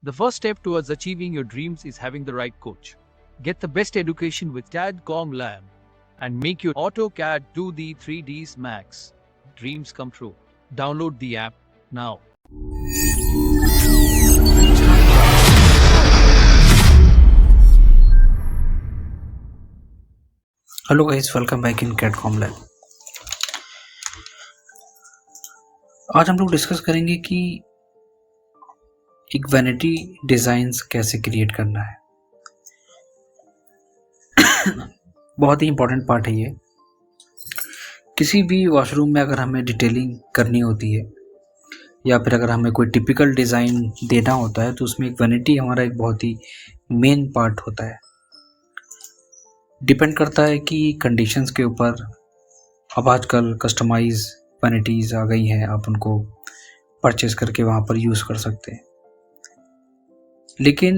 The first step towards achieving your dreams is having the right coach. Get the best education with CAD.com Lab and make your AutoCAD do the 3Ds Max. Dreams come true. Download the app now. Hello guys, welcome back in CAD.com Lab। आज हम लोग discuss करेंगे कि एक vanity designs कैसे create करना है। बहुत ही इम्पोर्टेंट पार्ट है ये। किसी भी वॉशरूम में अगर हमें डिटेलिंग करनी होती है या फिर अगर हमें कोई टिपिकल डिज़ाइन देना होता है तो उसमें एक वैनिटी हमारा एक बहुत ही मेन पार्ट होता है। डिपेंड करता है कि कंडीशंस के ऊपर। अब आजकल कस्टमाइज वैनिटीज़ आ गई हैं, आप उनको परचेस करके वहाँ पर यूज़ कर सकते हैं। लेकिन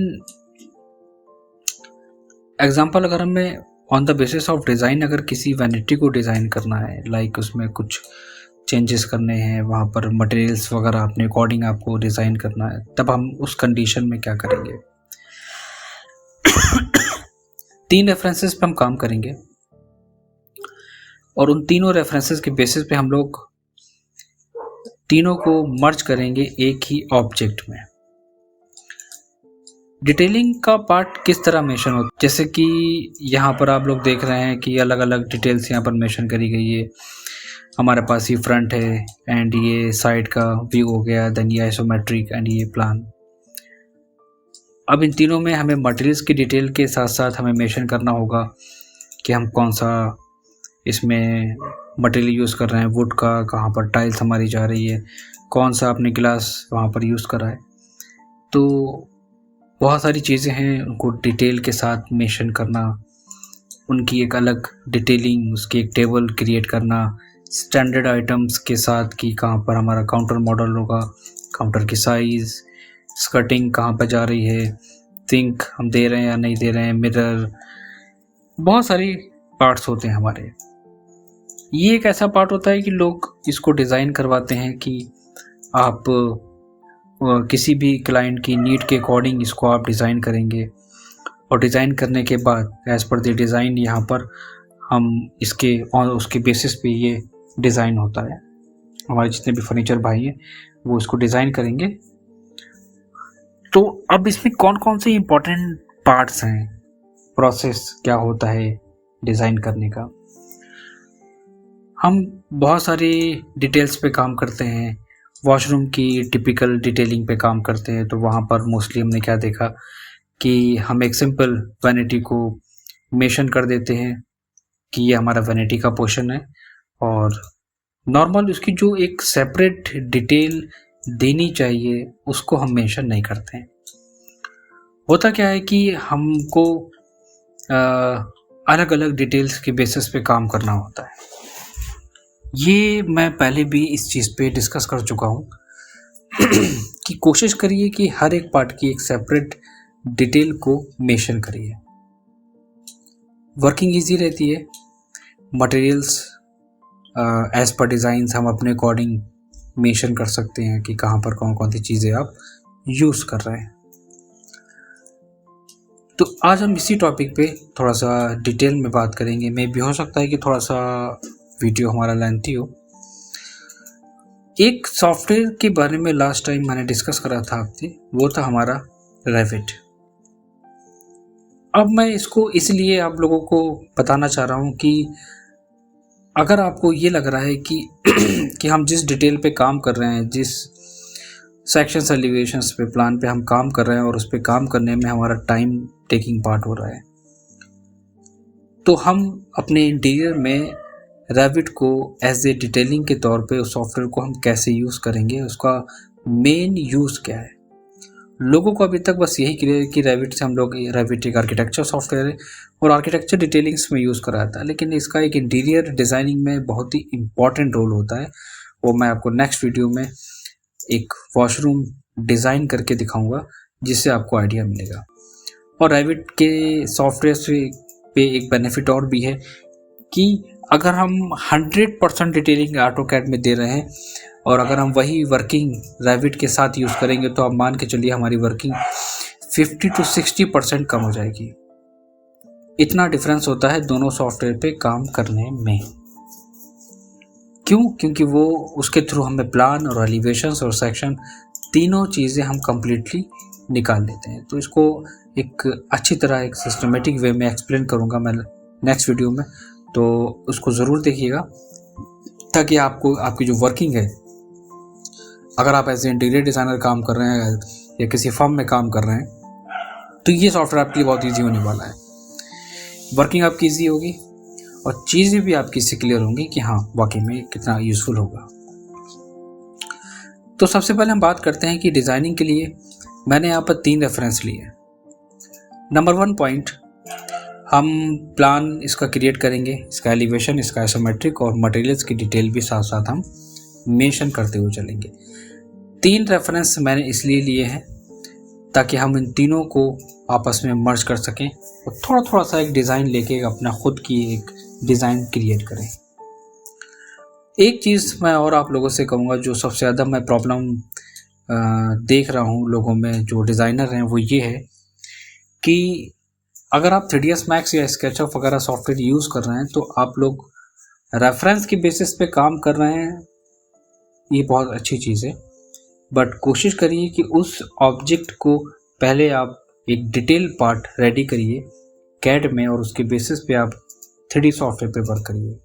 एग्जांपल अगर हमें on the basis of design अगर किसी वैनिटी को डिज़ाइन करना है, लाइक उसमें कुछ चेंजेस करने हैं, वहाँ पर मटेरियल्स वगैरह अपने अकॉर्डिंग आपको डिज़ाइन करना है, तब हम उस कंडीशन में क्या करेंगे। 3 रेफरेंसेस पे हम काम करेंगे और उन तीनों रेफरेंसेस के बेसिस पे हम लोग तीनों को मर्ज करेंगे एक ही ऑब्जेक्ट में। डिटेलिंग का पार्ट किस तरह मेंशन होता है, जैसे कि यहाँ पर आप लोग देख रहे हैं कि अलग अलग डिटेल्स यहाँ पर मेंशन करी गई है। हमारे पास ये फ्रंट है एंड ये साइड का व्यू हो गया, देन ये आइसोमेट्रिक एंड ये प्लान। अब इन तीनों में हमें मटेरियल्स की डिटेल के साथ साथ हमें मेंशन करना होगा कि हम कौन सा इसमें मटेरियल यूज़ कर रहे हैं, वुड का, कहाँ पर टाइल्स हमारी जा रही है, कौन सा आपने ग्लास वहाँ पर यूज़ करा है। तो बहुत सारी चीज़ें हैं, उनको डिटेल के साथ मेंशन करना, उनकी एक अलग डिटेलिंग, उसकी एक टेबल क्रिएट करना स्टैंडर्ड आइटम्स के साथ कि कहाँ पर हमारा काउंटर मॉडल होगा, काउंटर की साइज़, स्कर्टिंग कहाँ पर जा रही है, सिंक हम दे रहे हैं या नहीं दे रहे हैं, मिरर, बहुत सारी पार्ट्स होते हैं हमारे। ये एक ऐसा पार्ट होता है कि लोग इसको डिज़ाइन करवाते हैं कि आप किसी भी क्लाइंट की नीड के अकॉर्डिंग इसको आप डिज़ाइन करेंगे और डिज़ाइन करने के बाद एज़ पर द डिज़ाइन यहाँ पर हम इसके और उसके बेसिस पे ये डिज़ाइन होता है। हमारे जितने भी फर्नीचर भाई हैं वो इसको डिज़ाइन करेंगे। तो अब इसमें कौन कौन से इम्पोर्टेंट पार्ट्स हैं, प्रोसेस क्या होता है डिज़ाइन करने का। हम बहुत सारी डिटेल्स पे काम करते हैं, वॉशरूम की टिपिकल डिटेलिंग पे काम करते हैं। तो वहाँ पर मोस्टली हमने क्या देखा कि हम एक सिंपल वैनिटी को मेंशन कर देते हैं कि ये हमारा वैनिटी का पोर्शन है और नॉर्मल उसकी जो एक सेपरेट डिटेल देनी चाहिए उसको हम मेंशन नहीं करते हैं। होता क्या है कि हमको अलग अलग डिटेल्स के बेसिस पे काम करना होता है। ये मैं पहले भी इस चीज़ पे डिस्कस कर चुका हूँ कि कोशिश करिए कि हर एक पार्ट की एक सेपरेट डिटेल को मेंशन करिए। वर्किंग इजी रहती है। मटेरियल्स एज पर डिज़ाइंस हम अपने अकॉर्डिंग मेंशन कर सकते हैं कि कहाँ पर कौन कौन सी चीज़ें आप यूज़ कर रहे हैं। तो आज हम इसी टॉपिक पे थोड़ा सा डिटेल में बात करेंगे। मे भी हो सकता है कि थोड़ा सा वीडियो हमारा लेंथी हो। एक सॉफ्टवेयर के बारे में लास्ट टाइम मैंने डिस्कस करा था आपसे, वो था हमारा रेविट। अब मैं इसको इसलिए आप लोगों को बताना चाह रहा हूँ कि अगर आपको ये लग रहा है कि हम जिस डिटेल पे काम कर रहे हैं, जिस सेक्शंस एलिवेशंस पे प्लान पे हम काम कर रहे हैं और उस पे काम करने में हमारा टाइम टेकिंग पार्ट हो रहा है, तो हम अपने इंटीरियर में रेविट को एज ए डिटेलिंग के तौर पे उस सॉफ्टवेयर को हम कैसे यूज़ करेंगे, उसका मेन यूज़ क्या है। लोगों को अभी तक बस यही क्लियर है कि रेविट से हम लोग, रेविट एक आर्किटेक्चर सॉफ्टवेयर है और आर्किटेक्चर डिटेलिंग्स में यूज़ करा था, लेकिन इसका एक इंटीरियर डिज़ाइनिंग में बहुत ही इम्पॉर्टेंट रोल होता है। वो मैं आपको नेक्स्ट वीडियो में एक वॉशरूम डिज़ाइन करके दिखाऊंगा जिससे आपको आइडिया मिलेगा। और रेविट के सॉफ्टवेयर से पे एक बेनिफिट और भी है कि अगर हम 100% डिटेलिंग ऑटोकैड में दे रहे हैं और अगर हम वही वर्किंग रेविट के साथ यूज़ करेंगे तो आप मान के चलिए हमारी वर्किंग 50 to 60% कम हो जाएगी। इतना डिफरेंस होता है दोनों सॉफ्टवेयर पे काम करने में। क्यों? क्योंकि वो उसके थ्रू हमें प्लान और एलिवेशंस और सेक्शन तीनों चीज़ें हम कम्प्लीटली निकाल लेते हैं। तो इसको एक अच्छी तरह एक सिस्टमेटिक वे में एक्सप्लेन करूँगा मैं नेक्स्ट वीडियो में, तो उसको ज़रूर देखिएगा ताकि आपको आपकी जो वर्किंग है, अगर आप एज ए इंटीरियर डिज़ाइनर काम कर रहे हैं या किसी फर्म में काम कर रहे हैं तो ये सॉफ्टवेयर आपके लिए बहुत ईजी होने वाला है। वर्किंग आपकी ईजी होगी और चीज़ें भी आपकी इससे क्लियर होंगी कि हाँ वाकई में कितना यूज़फुल होगा। तो सबसे पहले हम बात करते हैं कि डिज़ाइनिंग के लिए मैंने यहाँ पर 3 रेफरेंस लिए हैं। नंबर 1 पॉइंट, हम प्लान इसका क्रिएट करेंगे, इसका एलिवेशन, इसका आइसोमेट्रिक और मटेरियल्स की डिटेल भी साथ साथ हम मेंशन करते हुए चलेंगे। 3 रेफरेंस मैंने इसलिए लिए हैं ताकि हम इन तीनों को आपस में मर्ज कर सकें और थोड़ा थोड़ा सा एक डिज़ाइन लेके अपना खुद की एक डिज़ाइन क्रिएट करें। एक चीज़ मैं और आप लोगों से कहूँगा जो सबसे ज़्यादा मैं प्रॉब्लम देख रहा हूँ लोगों में जो डिज़ाइनर हैं, वो ये है कि अगर आप 3ds Max या SketchUp वगैरह सॉफ्टवेयर यूज़ कर रहे हैं तो आप लोग रेफरेंस की बेसिस पे काम कर रहे हैं, ये बहुत अच्छी चीज़ है, बट कोशिश करिए कि उस ऑब्जेक्ट को पहले आप एक डिटेल पार्ट रेडी करिए कैड में और उसके बेसिस पे आप 3D सॉफ्टवेयर पे वर्क करिए।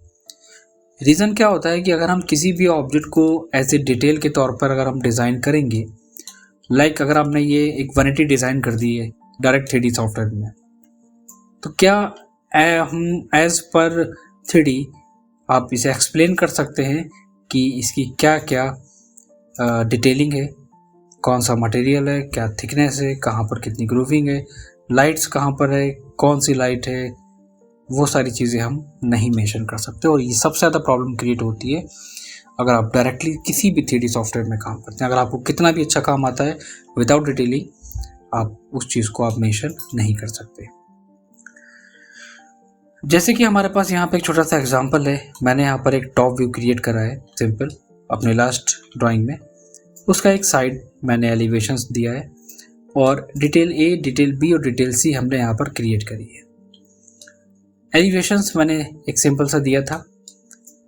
रीज़न क्या होता है कि अगर हम किसी भी ऑब्जेक्ट को एज ए डिटेल के तौर पर अगर हम डिज़ाइन करेंगे, लाइक अगर आपने ये एक वैनिटी डिज़ाइन कर दी है डायरेक्ट 3D सॉफ्टवेयर में, तो क्या हम एज पर 3D आप इसे एक्सप्लेन कर सकते हैं कि इसकी क्या क्या डिटेलिंग है, कौन सा मटेरियल है, क्या थिकनेस है, कहाँ पर कितनी ग्रूविंग है, लाइट्स कहाँ पर है, कौन सी लाइट है, वो सारी चीज़ें हम नहीं मेंशन कर सकते। और ये सबसे ज़्यादा प्रॉब्लम क्रिएट होती है अगर आप डायरेक्टली किसी भी 3D सॉफ्टवेयर में काम करते हैं। अगर आपको कितना भी अच्छा काम आता है, विदाउट डिटेलिंग आप उस चीज़ को आप मेंशन नहीं कर सकते। जैसे कि हमारे पास यहाँ पे एक छोटा सा एग्जांपल है, मैंने यहाँ पर एक टॉप व्यू क्रिएट करा है सिंपल अपने लास्ट ड्राइंग में। उसका एक साइड मैंने एलिवेशंस दिया है और डिटेल ए, डिटेल बी और डिटेल सी हमने यहाँ पर क्रिएट करी है। एलिवेशंस मैंने एक सिंपल सा दिया था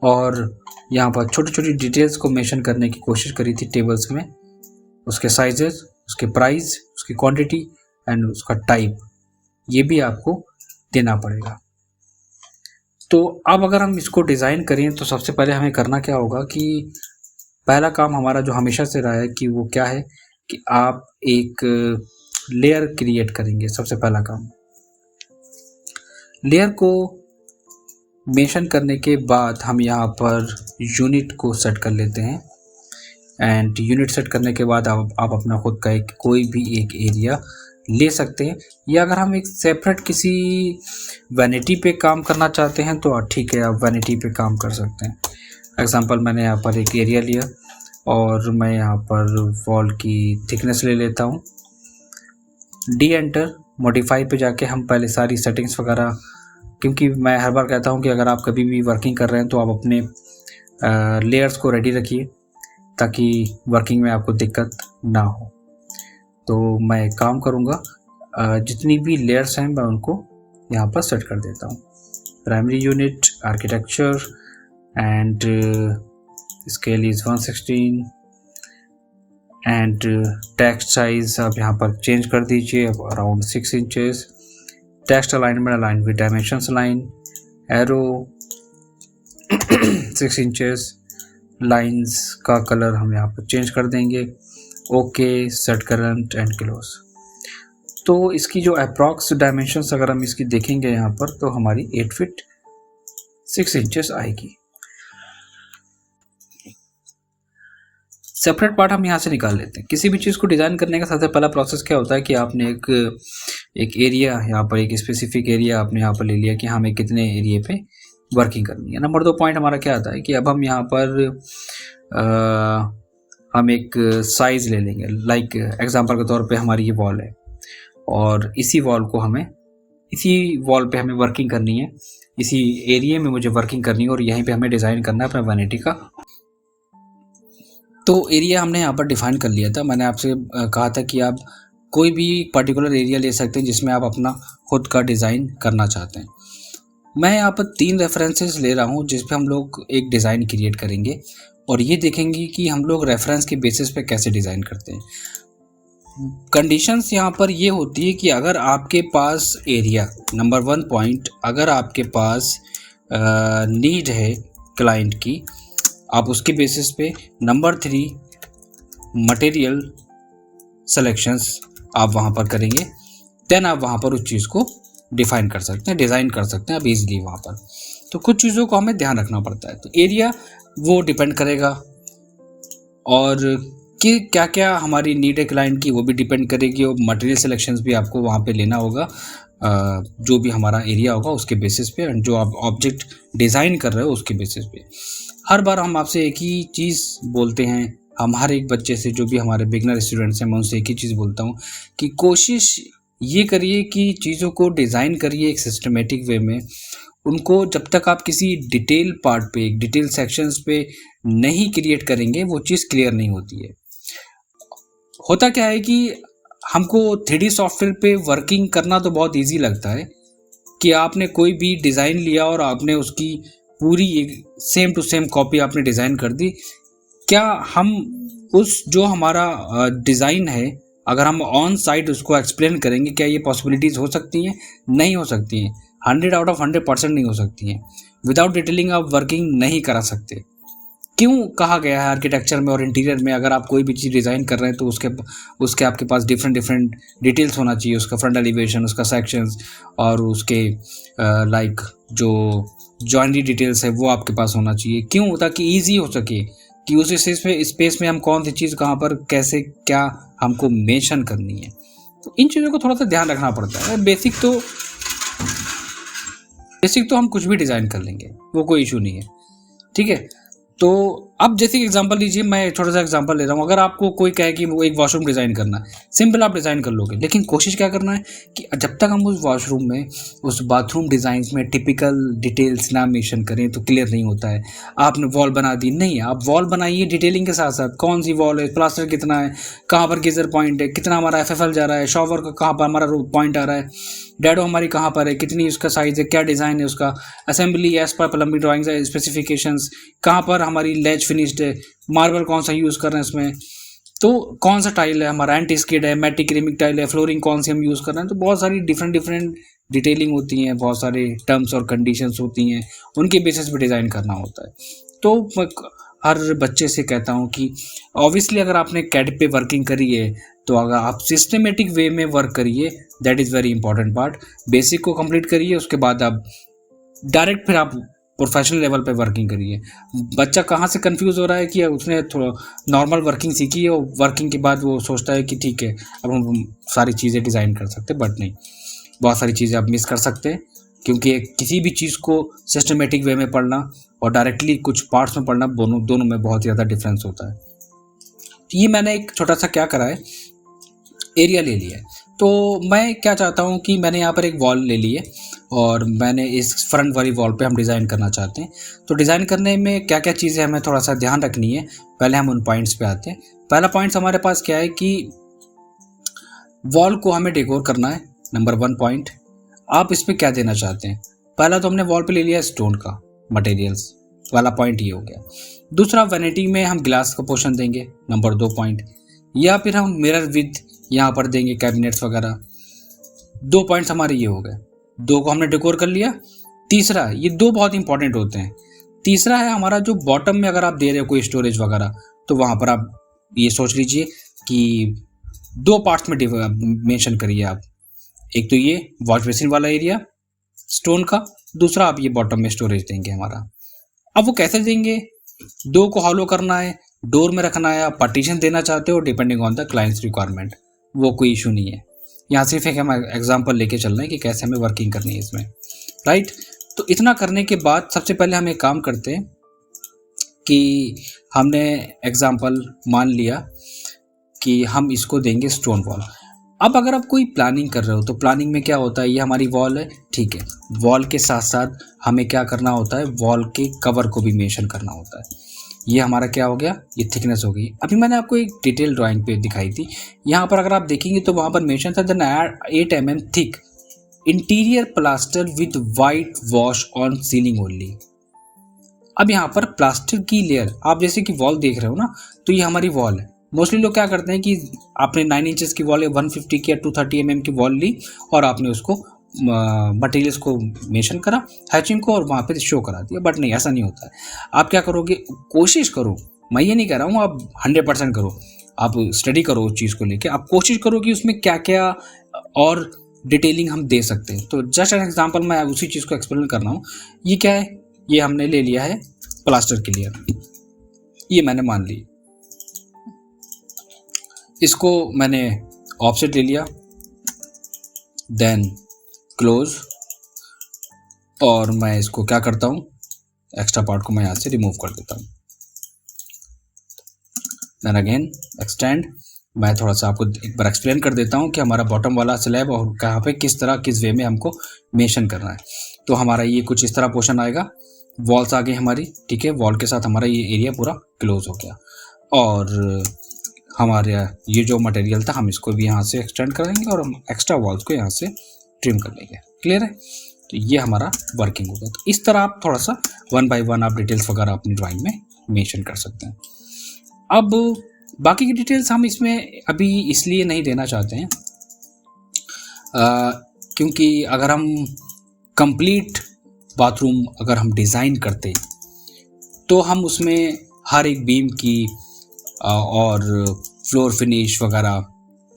और यहाँ पर छोटी छोटी डिटेल्स को मेंशन करने की कोशिश करी थी टेबल्स में, उसके साइजेस, उसके प्राइस, उसकी क्वांटिटी एंड उसका टाइप, ये भी आपको देना पड़ेगा। तो अब अगर हम इसको डिज़ाइन करें तो सबसे पहले हमें करना क्या होगा कि पहला काम हमारा जो हमेशा से रहा है कि वो क्या है कि आप एक लेयर क्रिएट करेंगे। सबसे पहला काम, लेयर को मेंशन करने के बाद हम यहाँ पर यूनिट को सेट कर लेते हैं एंड यूनिट सेट करने के बाद आप अपना खुद का एक कोई भी एक एरिया ले सकते हैं, या अगर हम एक सेपरेट किसी वैनिटी पे काम करना चाहते हैं तो ठीक है, आप वैनिटी पे काम कर सकते हैं। एग्जांपल, मैंने यहाँ पर एक एरिया लिया और मैं यहाँ पर वॉल की थिकनेस ले लेता हूँ। डी एंटर, मॉडिफाई पे जाके हम पहले सारी सेटिंग्स वगैरह, क्योंकि मैं हर बार कहता हूँ कि अगर आप कभी भी वर्किंग कर रहे हैं तो आप अपने लेयर्स को रेडी रखिए ताकि वर्किंग में आपको दिक्कत ना हो। तो मैं एक काम करूँगा, जितनी भी लेयर्स हैं मैं उनको यहाँ पर सेट कर देता हूँ। Primary unit, architecture and scale is 116 and text size आप यहाँ पर चेंज कर दीजिए around 6 inches. Text alignment align with dimensions line, arrow 6 inches. Lines का कलर हम यहाँ पर चेंज कर देंगे। Okay, set current and close. तो इसकी जो अप्रॉक्स डायमेंशंस अगर हम इसकी देखेंगे यहाँ पर तो हमारी 8 फीट 6 इंचेस आएगी। सेपरेट पार्ट हम यहाँ से निकाल लेते हैं। किसी भी चीज़ को डिज़ाइन करने का सबसे पहला प्रोसेस क्या होता है कि आपने एक एरिया यहाँ पर, एक स्पेसिफिक एरिया आपने यहाँ पर ले लिया कि हमें कितने एरिया पे वर्किंग करनी है। नंबर 2 पॉइंट हमारा क्या आता है कि अब हम यहाँ पर हम एक साइज़ ले लेंगे। लाइक एग्जांपल के तौर पे हमारी ये वॉल है और इसी वॉल पे हमें वर्किंग करनी है, इसी एरिया में मुझे वर्किंग करनी है और यहीं पे हमें डिज़ाइन करना है अपना वैनिटी का। तो एरिया हमने यहाँ पर डिफाइन कर लिया था। मैंने आपसे कहा था कि आप कोई भी पर्टिकुलर एरिया ले सकते हैं जिसमें आप अपना खुद का डिज़ाइन करना चाहते हैं। मैं यहाँ पर 3 रेफरेंसेस ले रहा हूँ जिस पे हम लोग एक डिज़ाइन क्रिएट करेंगे और ये देखेंगे कि हम लोग रेफरेंस के बेसिस पे कैसे डिज़ाइन करते हैं। कंडीशंस यहाँ पर ये होती है कि अगर आपके पास एरिया नंबर 1 पॉइंट, अगर आपके पास नीड है क्लाइंट की, आप उसके बेसिस पे। नंबर 3 मटेरियल सिलेक्शंस आप वहाँ पर करेंगे, देन आप वहाँ पर उस चीज़ को डिफ़ाइन कर सकते हैं, डिज़ाइन कर सकते हैं आप ईजिली वहाँ पर। तो कुछ चीज़ों को हमें ध्यान रखना पड़ता है। तो एरिया वो डिपेंड करेगा और कि क्या क्या हमारी नीड है क्लाइंट की वो भी डिपेंड करेगी, और मटेरियल सिलेक्शंस भी आपको वहाँ पे लेना होगा जो भी हमारा एरिया होगा उसके बेसिस पे, एंड जो आप ऑब्जेक्ट डिज़ाइन कर रहे हो उसके बेसिस पे। हर बार हम आपसे एक ही चीज़ बोलते हैं, हम हर एक बच्चे से, जो भी हमारे बिगनर स्टूडेंट्स हैं, मैं उनसे एक ही चीज़ बोलता हूँ कि कोशिश ये करिए कि चीज़ों को डिज़ाइन करिए एक सिस्टमेटिक वे में। उनको जब तक आप किसी डिटेल पार्ट पे, डिटेल सेक्शंस पे नहीं क्रिएट करेंगे वो चीज़ क्लियर नहीं होती है। होता क्या है कि हमको 3D सॉफ्टवेयर पे वर्किंग करना तो बहुत इजी लगता है कि आपने कोई भी डिज़ाइन लिया और आपने उसकी पूरी एक सेम टू सेम कॉपी आपने डिज़ाइन कर दी। क्या हम उस जो हमारा डिज़ाइन है, अगर हम ऑन साइट उसको एक्सप्लेन करेंगे, क्या ये पॉसिबिलिटीज़ हो सकती हैं? नहीं हो सकती हैं। 100 आउट ऑफ 100% नहीं हो सकती हैं। विदाउट डिटेलिंग आप वर्किंग नहीं करा सकते। क्यों कहा गया है आर्किटेक्चर में और इंटीरियर में, अगर आप कोई भी चीज़ डिज़ाइन कर रहे हैं तो उसके आपके पास डिफरेंट डिटेल्स होना चाहिए। उसका फ्रंट एलिवेशन, उसका सेक्शंस और उसके लाइक जो जॉइनरी डिटेल्स है वो आपके पास होना चाहिए। क्यों? ताकि ईजी हो सके कि उस स्पेस में हम कौन सी चीज़ कहाँ पर कैसे क्या हमको मेंशन करनी है। तो इन चीज़ों को थोड़ा सा ध्यान रखना पड़ता है। बेसिक तो हम कुछ भी डिज़ाइन कर लेंगे, वो कोई इशू नहीं है, ठीक है। तो अब जैसे एग्जांपल लीजिए, मैं छोटा सा एग्जांपल ले रहा हूँ। अगर आपको कोई कहे कि वो एक वॉशरूम डिज़ाइन करना है, सिंपल आप डिज़ाइन कर लोगे, लेकिन कोशिश क्या करना है कि जब तक हम उस वॉशरूम में, उस बाथरूम डिज़ाइंस में टिपिकल डिटेल्स ना मेंशन करें तो क्लियर नहीं होता है। आपने वॉल बना दी, नहीं, आप वॉल बनाइए डिटेलिंग के साथ साथ। कौन सी वॉल है, प्लास्टर कितना है, कहाँ पर गीजर पॉइंट है, कितना हमारा FFL जा रहा है, शॉवर का कहाँ पर हमारा पॉइंट आ रहा है, डैडो हमारी कहाँ पर है, कितनी उसका साइज़ है, क्या डिज़ाइन है उसका, assembly as per plumbing drawings specifications, कहाँ पर हमारी लेज फिनिश्ड है, मार्बल कौन सा यूज़ कर रहे हैं इसमें, तो कौन सा टाइल है हमारा, एंटी स्किड है, मैटिक क्रेमिक टाइल है, फ्लोरिंग कौन सी हम यूज़ कर रहे हैं। तो बहुत सारी डिफरेंट डिटेलिंग होती हैं, बहुत सारे टर्म्स और कंडीशंस होती हैं, उनके बेसिस पे डिज़ाइन करना होता है। तो मैं हर बच्चे से कहता हूँ कि ऑब्वियसली अगर आपने कैड पे वर्किंग करी है तो अगर आप सिस्टमेटिक वे में वर्क करिए, that is very important part. Basic को कंप्लीट करिए, उसके बाद आप डायरेक्ट फिर आप प्रोफेशनल लेवल पे वर्किंग करिए। बच्चा कहाँ से कंफ्यूज हो रहा है कि उसने थोड़ा नॉर्मल वर्किंग सीखी है और वर्किंग के बाद वो सोचता है कि ठीक है अब हम सारी चीज़ें डिज़ाइन कर सकते हैं, बट नहीं, बहुत सारी चीज़ें आप मिस कर सकते हैं, क्योंकि किसी भी चीज़ को सिस्टमेटिक वे में पढ़ना और डायरेक्टली कुछ पार्ट्स में पढ़ना, दोनों में बहुत ज़्यादा डिफरेंस होता है। तो ये मैंने एक छोटा सा क्या करा है, एरिया ले लिया है। तो मैं क्या चाहता हूँ कि मैंने यहाँ पर एक वॉल ले ली है और मैंने इस फ्रंट वाली वॉल पे हम डिज़ाइन करना चाहते हैं। तो डिज़ाइन करने में क्या क्या चीज़ें हमें थोड़ा सा ध्यान रखनी है, पहले हम उन पॉइंट्स पे आते हैं। पहला पॉइंट्स हमारे पास क्या है कि वॉल को हमें डेकोर करना है। नंबर 1 पॉइंट, आप इस पर क्या देना चाहते हैं। पहला तो हमने वॉल पे ले लिया स्टोन का मटेरियल्स, वाला पॉइंट ये हो गया। दूसरा, वैनिटी में हम ग्लास का पोर्शन देंगे, नंबर 2 पॉइंट, या फिर हम मिरर विद यहाँ पर देंगे, कैबिनेट्स वगैरह। 2 पॉइंट्स हमारे ये हो गए, 2 को हमने डेकोर कर लिया। तीसरा, ये 2 बहुत इंपॉर्टेंट होते हैं। तीसरा है हमारा जो बॉटम में अगर आप दे रहे हो कोई स्टोरेज वगैरह, तो वहाँ पर आप ये सोच लीजिए कि 2 पार्ट्स में मेंशन करिए आप। एक तो ये वॉश बेसिन वाला एरिया स्टोन का, दूसरा आप ये बॉटम में स्टोरेज देंगे हमारा। अब वो कैसे देंगे, 2 को हॉलो करना है, डोर में रखना है, आप पार्टीशन देना चाहते हो, depending on the clients requirement, वो कोई इशू नहीं है। यहाँ सिर्फ एक हम एग्जांपल लेके चल रहे हैं कि कैसे हमें वर्किंग करनी है इसमें, राइट। तो इतना करने के बाद सबसे पहले हम एक काम करते हैं कि हमने एग्जांपल मान लिया कि हम इसको देंगे स्टोन वॉल। अब अगर आप कोई प्लानिंग कर रहे हो तो प्लानिंग में क्या होता है, ये हमारी वॉल है, ठीक है, वॉल के साथ साथ हमें क्या करना होता है, वॉल के कवर को भी मेंशन करना होता है। ये हमारा क्या हो गया, ये थिकनेस हो गई। अभी मैंने आपको एक डिटेल ड्राइंग पे दिखाई थी, यहाँ पर अगर आप देखेंगे तो वहाँ पर मेंशन था then add 8 mm thick interior plaster with white wash on ceiling only. अब यहाँ पर प्लास्टर की लेयर, आप जैसे कि वॉल देख रहे हो ना, तो ये हमारी वॉल है। मोस्टली लोग क्या करते हैं कि आपने 9 इंचेस की वॉल या 150 की या 230 mm की वॉल ली और आपने उसको मटेरियल्स को मेंशन करा, हैचिंग को, और वहाँ पे शो करा दिया। बट नहीं, ऐसा नहीं होता है। आप क्या करोगे, कोशिश करो, मैं ये नहीं कह रहा हूँ आप 100% करो, आप स्टडी करो उस चीज़ को लेके, आप कोशिश करो कि उसमें क्या क्या और डिटेलिंग हम दे सकते हैं। तो जस्ट एन एग्जांपल मैं उसी चीज़ को एक्सप्लेन कर रहा हूँ। ये क्या है, ये हमने ले लिया है प्लास्टर के लिए, ये मैंने मान ली, इसको मैंने ऑफसेट ले लिया, देन क्लोज, और मैं इसको क्या करता हूँ, एक्स्ट्रा पार्ट को मैं यहाँ से रिमूव कर देता हूँ। Then again extend. मैं थोड़ा सा आपको एक बार एक्सप्लेन कर देता हूँ कि हमारा बॉटम वाला स्लैब और कहाँ पे किस तरह किस वे में हमको मेंशन करना है। तो हमारा ये कुछ इस तरह पोर्शन आएगा, वॉल्स आ गई हमारी, ठीक है, वॉल के साथ हमारा ये एरिया पूरा क्लोज हो गया, और हमारे ये जो मटेरियल था हम इसको भी यहाँ से एक्सटेंड करेंगे और हम एक्स्ट्रा वॉल्स को यहाँ से ट्रिम कर लेंगे। क्लियर है? तो ये हमारा वर्किंग होगा। तो इस तरह आप थोड़ा सा 1 by 1 आप डिटेल्स वगैरह अपनी ड्राइंग में मेंशन कर सकते हैं। अब बाकी की डिटेल्स हम इसमें अभी इसलिए नहीं देना चाहते हैं क्योंकि अगर हम कंप्लीट बाथरूम अगर हम डिज़ाइन करते तो हम उसमें हर एक बीम की और फ्लोर फिनिश वगैरह,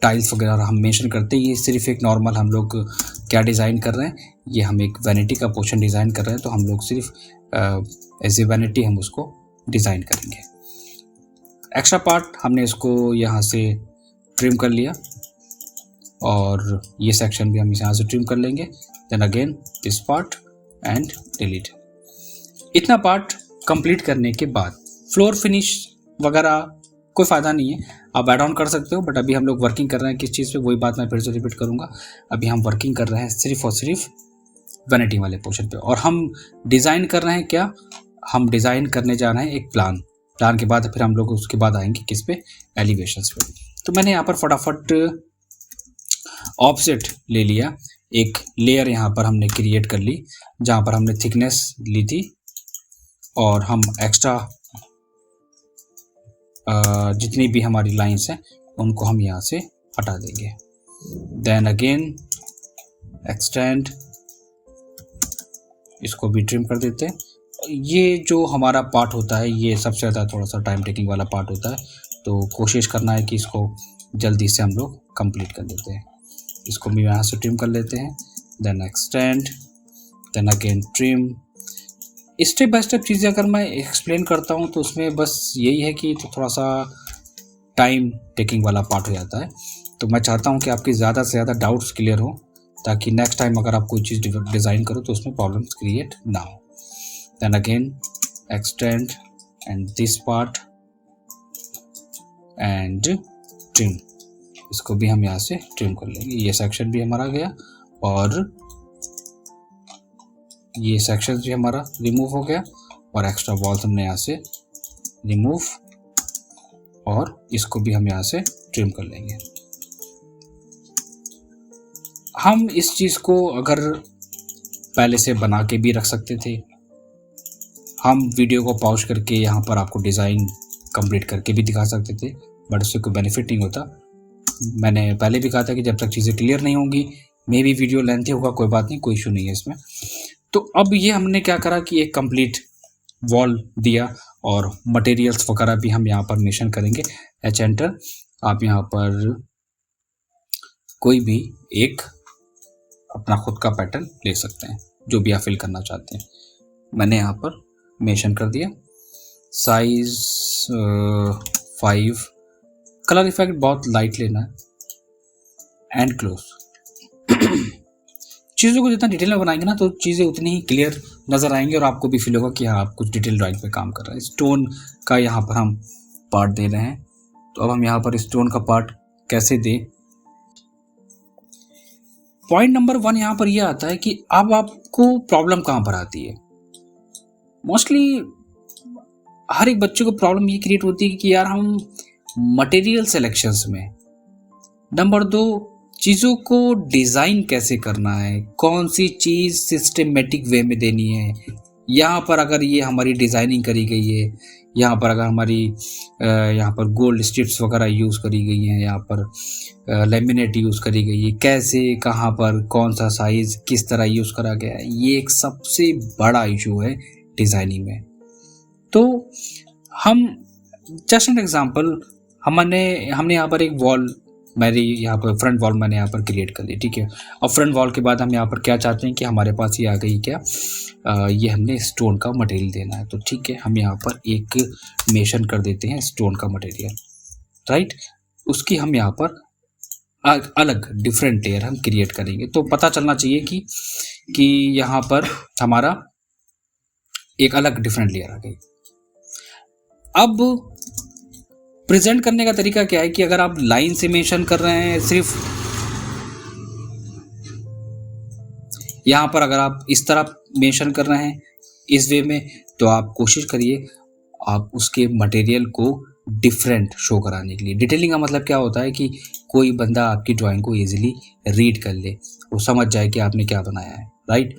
टाइल्स वगैरह हम मेंशन करते हैं। ये सिर्फ एक नॉर्मल हम लोग क्या डिज़ाइन कर रहे हैं, ये हम एक वैनिटी का पोर्शन डिज़ाइन कर रहे हैं, तो हम लोग सिर्फ एज ए वैनिटी हम उसको डिज़ाइन करेंगे। एक्स्ट्रा पार्ट हमने इसको यहाँ से ट्रिम कर लिया और ये सेक्शन भी हम यहाँ से ट्रिम कर लेंगे। Then again this part and delete. इतना पार्ट कंप्लीट करने के बाद फ्लोर फिनिश वगैरह कोई फ़ायदा नहीं है, आप ऐड ऑन कर सकते हो, बट अभी हम लोग वर्किंग कर रहे हैं किस चीज़ पे, वही बात मैं फिर से रिपीट करूँगा। अभी हम वर्किंग कर रहे हैं सिर्फ और सिर्फ वैनिटी वाले पोर्शन पे, और हम डिज़ाइन कर रहे हैं क्या, हम डिज़ाइन करने जा रहे हैं एक प्लान के बाद फिर हम लोग उसके बाद आएंगे किस पे, एलिवेशंस पे। तो मैंने यहाँ पर फटाफट ऑफसेट ले लिया, एक लेयर यहाँ पर हमने क्रिएट कर ली जहाँ पर हमने थिकनेस ली थी, और हम एक्स्ट्रा जितनी भी हमारी लाइंस हैं उनको हम यहाँ से हटा देंगे। देन अगेन एक्सटेंड, इसको भी ट्रिम कर देते हैं। ये जो हमारा पार्ट होता है ये सबसे ज़्यादा थोड़ा सा टाइम टेकिंग वाला पार्ट होता है, तो कोशिश करना है कि इसको जल्दी से हम लोग कंप्लीट कर देते हैं। इसको भी यहाँ से ट्रिम कर लेते हैं, then extend, then again trim. Step by step चीज़ें अगर मैं एक्सप्लेन करता हूँ तो उसमें बस यही है कि तो थोड़ा सा टाइम टेकिंग वाला पार्ट हो जाता है। तो मैं चाहता हूँ कि आपकी ज़्यादा से ज़्यादा डाउट्स क्लियर हो, ताकि नेक्स्ट टाइम अगर आप कोई चीज़ डिज़ाइन करो तो उसमें प्रॉब्लम्स क्रिएट ना हो। Then again extend and this part and trim, इसको भी हम यहाँ से ट्रिम कर लेंगे। ये सेक्शन भी हमारा गया और ये सेक्शन भी हमारा रिमूव हो गया, और एक्स्ट्रा वॉल्स हमने यहाँ से रिमूव, और इसको भी हम यहाँ से ट्रिम कर लेंगे। हम इस चीज़ को अगर पहले से बना के भी रख सकते थे, हम वीडियो को पॉज करके यहाँ पर आपको डिज़ाइन कंप्लीट करके भी दिखा सकते थे, बट उससे कोई बेनिफिट नहीं होता। मैंने पहले भी कहा था कि जब तक चीज़ें क्लियर नहीं होंगी, मे भी वीडियो लेंथी होगा, कोई बात नहीं, कोई इशू नहीं है इसमें। तो अब ये हमने क्या करा कि एक कंप्लीट वॉल दिया, और मटेरियल्स वगैरह भी हम यहाँ पर मेंशन करेंगे। एच एंटर, आप यहाँ पर कोई भी एक अपना खुद का पैटर्न ले सकते हैं, जो भी आप फिल करना चाहते हैं। मैंने यहाँ पर मेंशन कर दिया, साइज 5, कलर इफेक्ट बहुत लाइट लेना है, एंड क्लोज। चीज़ों को जितना डिटेल में बनाएंगे ना तो चीज़ें उतनी ही क्लियर नज़र आएंगी, और आपको भी फील होगा कि हाँ आप कुछ डिटेल ड्राइंग पे काम कर रहे हैं। स्टोन का यहाँ पर हम पार्ट दे रहे हैं, तो अब हम यहाँ पर स्टोन का पार्ट कैसे दें। पॉइंट नंबर 1 यहाँ पर यह आता है कि अब आपको प्रॉब्लम कहाँ पर आती है। मोस्टली हर एक बच्चे को प्रॉब्लम ये क्रिएट होती है कि यार हम मटेरियल सिलेक्शंस में, नंबर 2 चीज़ों को डिज़ाइन कैसे करना है, कौन सी चीज़ सिस्टमेटिक वे में देनी है, यहाँ पर अगर ये हमारी डिज़ाइनिंग करी गई है, यहाँ पर अगर हमारी यहाँ पर गोल्ड स्ट्रिप्स वगैरह यूज़ करी गई हैं, यहाँ पर लेमिनेट यूज़ करी गई है, कैसे कहाँ पर कौन सा साइज़ किस तरह यूज़ करा गया है, ये एक सबसे बड़ा इशू है डिज़ाइनिंग में। तो हम जस्ट एन एग्जांपल, हमने यहाँ पर एक वॉल, मेरी यहाँ पर फ्रंट वॉल मैंने यहाँ पर क्रिएट कर ली, ठीक है। और फ्रंट वॉल के बाद हम यहाँ पर क्या चाहते हैं कि हमारे पास ये आ गई क्या, ये हमने स्टोन का मटेरियल देना है, तो ठीक है हम यहाँ पर एक मेंशन कर देते हैं स्टोन का मटेरियल, राइट। उसकी हम यहाँ पर अलग डिफरेंट लेयर हम क्रिएट करेंगे, तो पता चलना चाहिए कि यहाँ पर हमारा एक अलग डिफरेंट लेयर आ गई। अब प्रेजेंट करने का तरीका क्या है कि अगर आप लाइन से मेंशन कर रहे हैं सिर्फ यहाँ पर, अगर आप इस तरह मेंशन कर रहे हैं इस वे में, तो आप कोशिश करिए आप उसके मटेरियल को डिफरेंट शो कराने के लिए। डिटेलिंग का मतलब क्या होता है कि कोई बंदा आपकी ड्राइंग को इजीली रीड कर ले, वो समझ जाए कि आपने क्या बनाया है, राइट।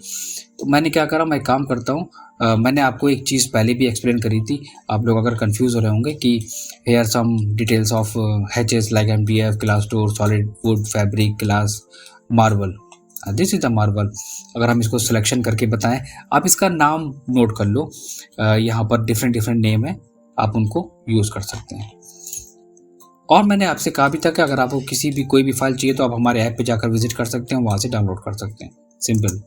तो मैंने क्या करा, मैं काम करता हूँ, मैंने आपको एक चीज़ पहले भी एक्सप्लेन करी थी, आप लोग अगर कंफ्यूज हो रहे होंगे कि here some details of hatches like MDF, glass door, solid wood, fabric, glass, marble, this is the marble. अगर हम इसको सिलेक्शन करके बताएं, आप इसका नाम नोट कर लो, यहाँ पर डिफरेंट नेम है, आप उनको यूज़ कर सकते हैं। और मैंने आपसे कहा भी था कि अगर आपको किसी भी कोई भी फाइल चाहिए तो आप हमारे ऐप पे जाकर विजिट कर सकते हैं, वहाँ से डाउनलोड कर सकते हैं, सिंपल।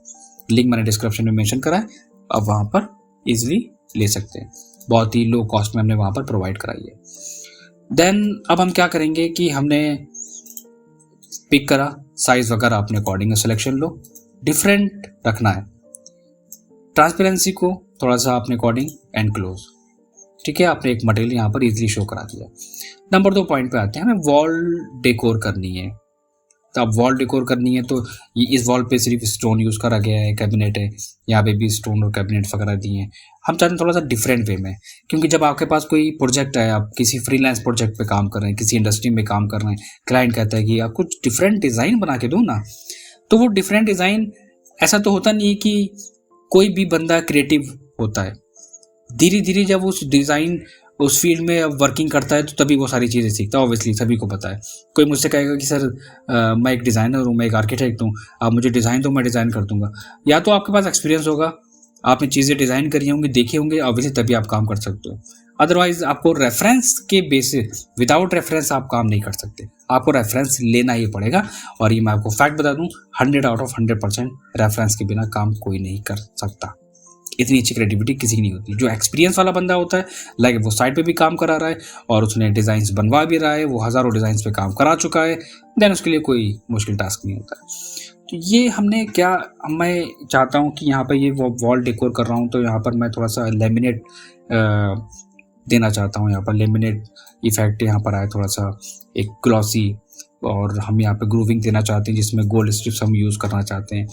लिंक मैंने डिस्क्रिप्शन में मेंशन करा है, आप वहाँ पर इजीली ले सकते हैं, बहुत ही लो कॉस्ट में हमने वहाँ पर प्रोवाइड कराई है। देन अब हम क्या करेंगे कि हमने पिक करा, साइज वगैरह अपने अकॉर्डिंग सिलेक्शन लो, डिफरेंट रखना है, ट्रांसपेरेंसी को थोड़ा सा अपने अकॉर्डिंग एंड क्लोज, ठीक है। आपने एक मटेरियल यहाँ पर इजीली शो करा दिया। नंबर 2 पॉइंट पे आते हैं, हमें वॉल डेकोर करनी है। तो अब वॉल डेकोर करनी है तो ये इस वॉल पे सिर्फ स्टोन यूज़ करा गया है, कैबिनेट है, यहाँ पे भी स्टोन और कैबिनेट वगैरह दिए हैं। हम चाहते हैं थोड़ा सा डिफरेंट वे में, क्योंकि जब आपके पास कोई प्रोजेक्ट है, आप किसी फ्रीलांस प्रोजेक्ट पे काम कर रहे हैं, किसी इंडस्ट्री में काम कर रहे हैं, क्लाइंट कहता है कि आप कुछ डिफरेंट डिज़ाइन बना के दो ना, तो वो डिफरेंट डिज़ाइन, ऐसा तो होता नहीं है कि कोई भी बंदा क्रिएटिव होता है, धीरे धीरे जब उस डिज़ाइन उस फील्ड में वर्किंग करता है तो तभी वो सारी चीज़ें सीखता है, ऑब्वियसली सभी को पता है। कोई मुझसे कहेगा कि सर मैं एक डिज़ाइनर हूँ, मैं एक आर्किटेक्ट हूँ, आप मुझे डिज़ाइन दो, मैं डिज़ाइन कर दूंगा। या तो आपके पास एक्सपीरियंस होगा, आपने चीज़ें डिज़ाइन करी होंगी, देखी होंगी, ऑब्वियसली तभी आप काम कर सकते हो। अदरवाइज आपको रेफरेंस के बेसिस, विदाउट रेफरेंस आप काम नहीं कर सकते, आपको रेफरेंस लेना ही पड़ेगा। और ये मैं आपको फैक्ट बता दूं, 100 आउट ऑफ 100% रेफरेंस के बिना काम कोई नहीं कर सकता। इतनी अच्छी क्रिएटिविटी किसी की नहीं होती। जो एक्सपीरियंस वाला बंदा होता है, लाइक वो साइट पे भी काम करा रहा है और उसने डिज़ाइंस बनवा भी रहा है, वो हज़ारों डिज़ाइंस पे काम करा चुका है, देन उसके लिए कोई मुश्किल टास्क नहीं होता है। तो ये हमने क्या, मैं चाहता हूँ कि यहाँ पर ये वॉल डेकोर कर रहा हूँ, तो यहाँ पर मैं थोड़ा सा लेमिनेट देना चाहता हूँ। यहाँ पर लेमिनेट इफेक्ट यहाँ पर आए, थोड़ा सा एक ग्लॉसी, और हम यहाँ पर ग्रूविंग देना चाहते हैं जिसमें गोल्ड स्ट्रिप्स हम यूज़ करना चाहते हैं।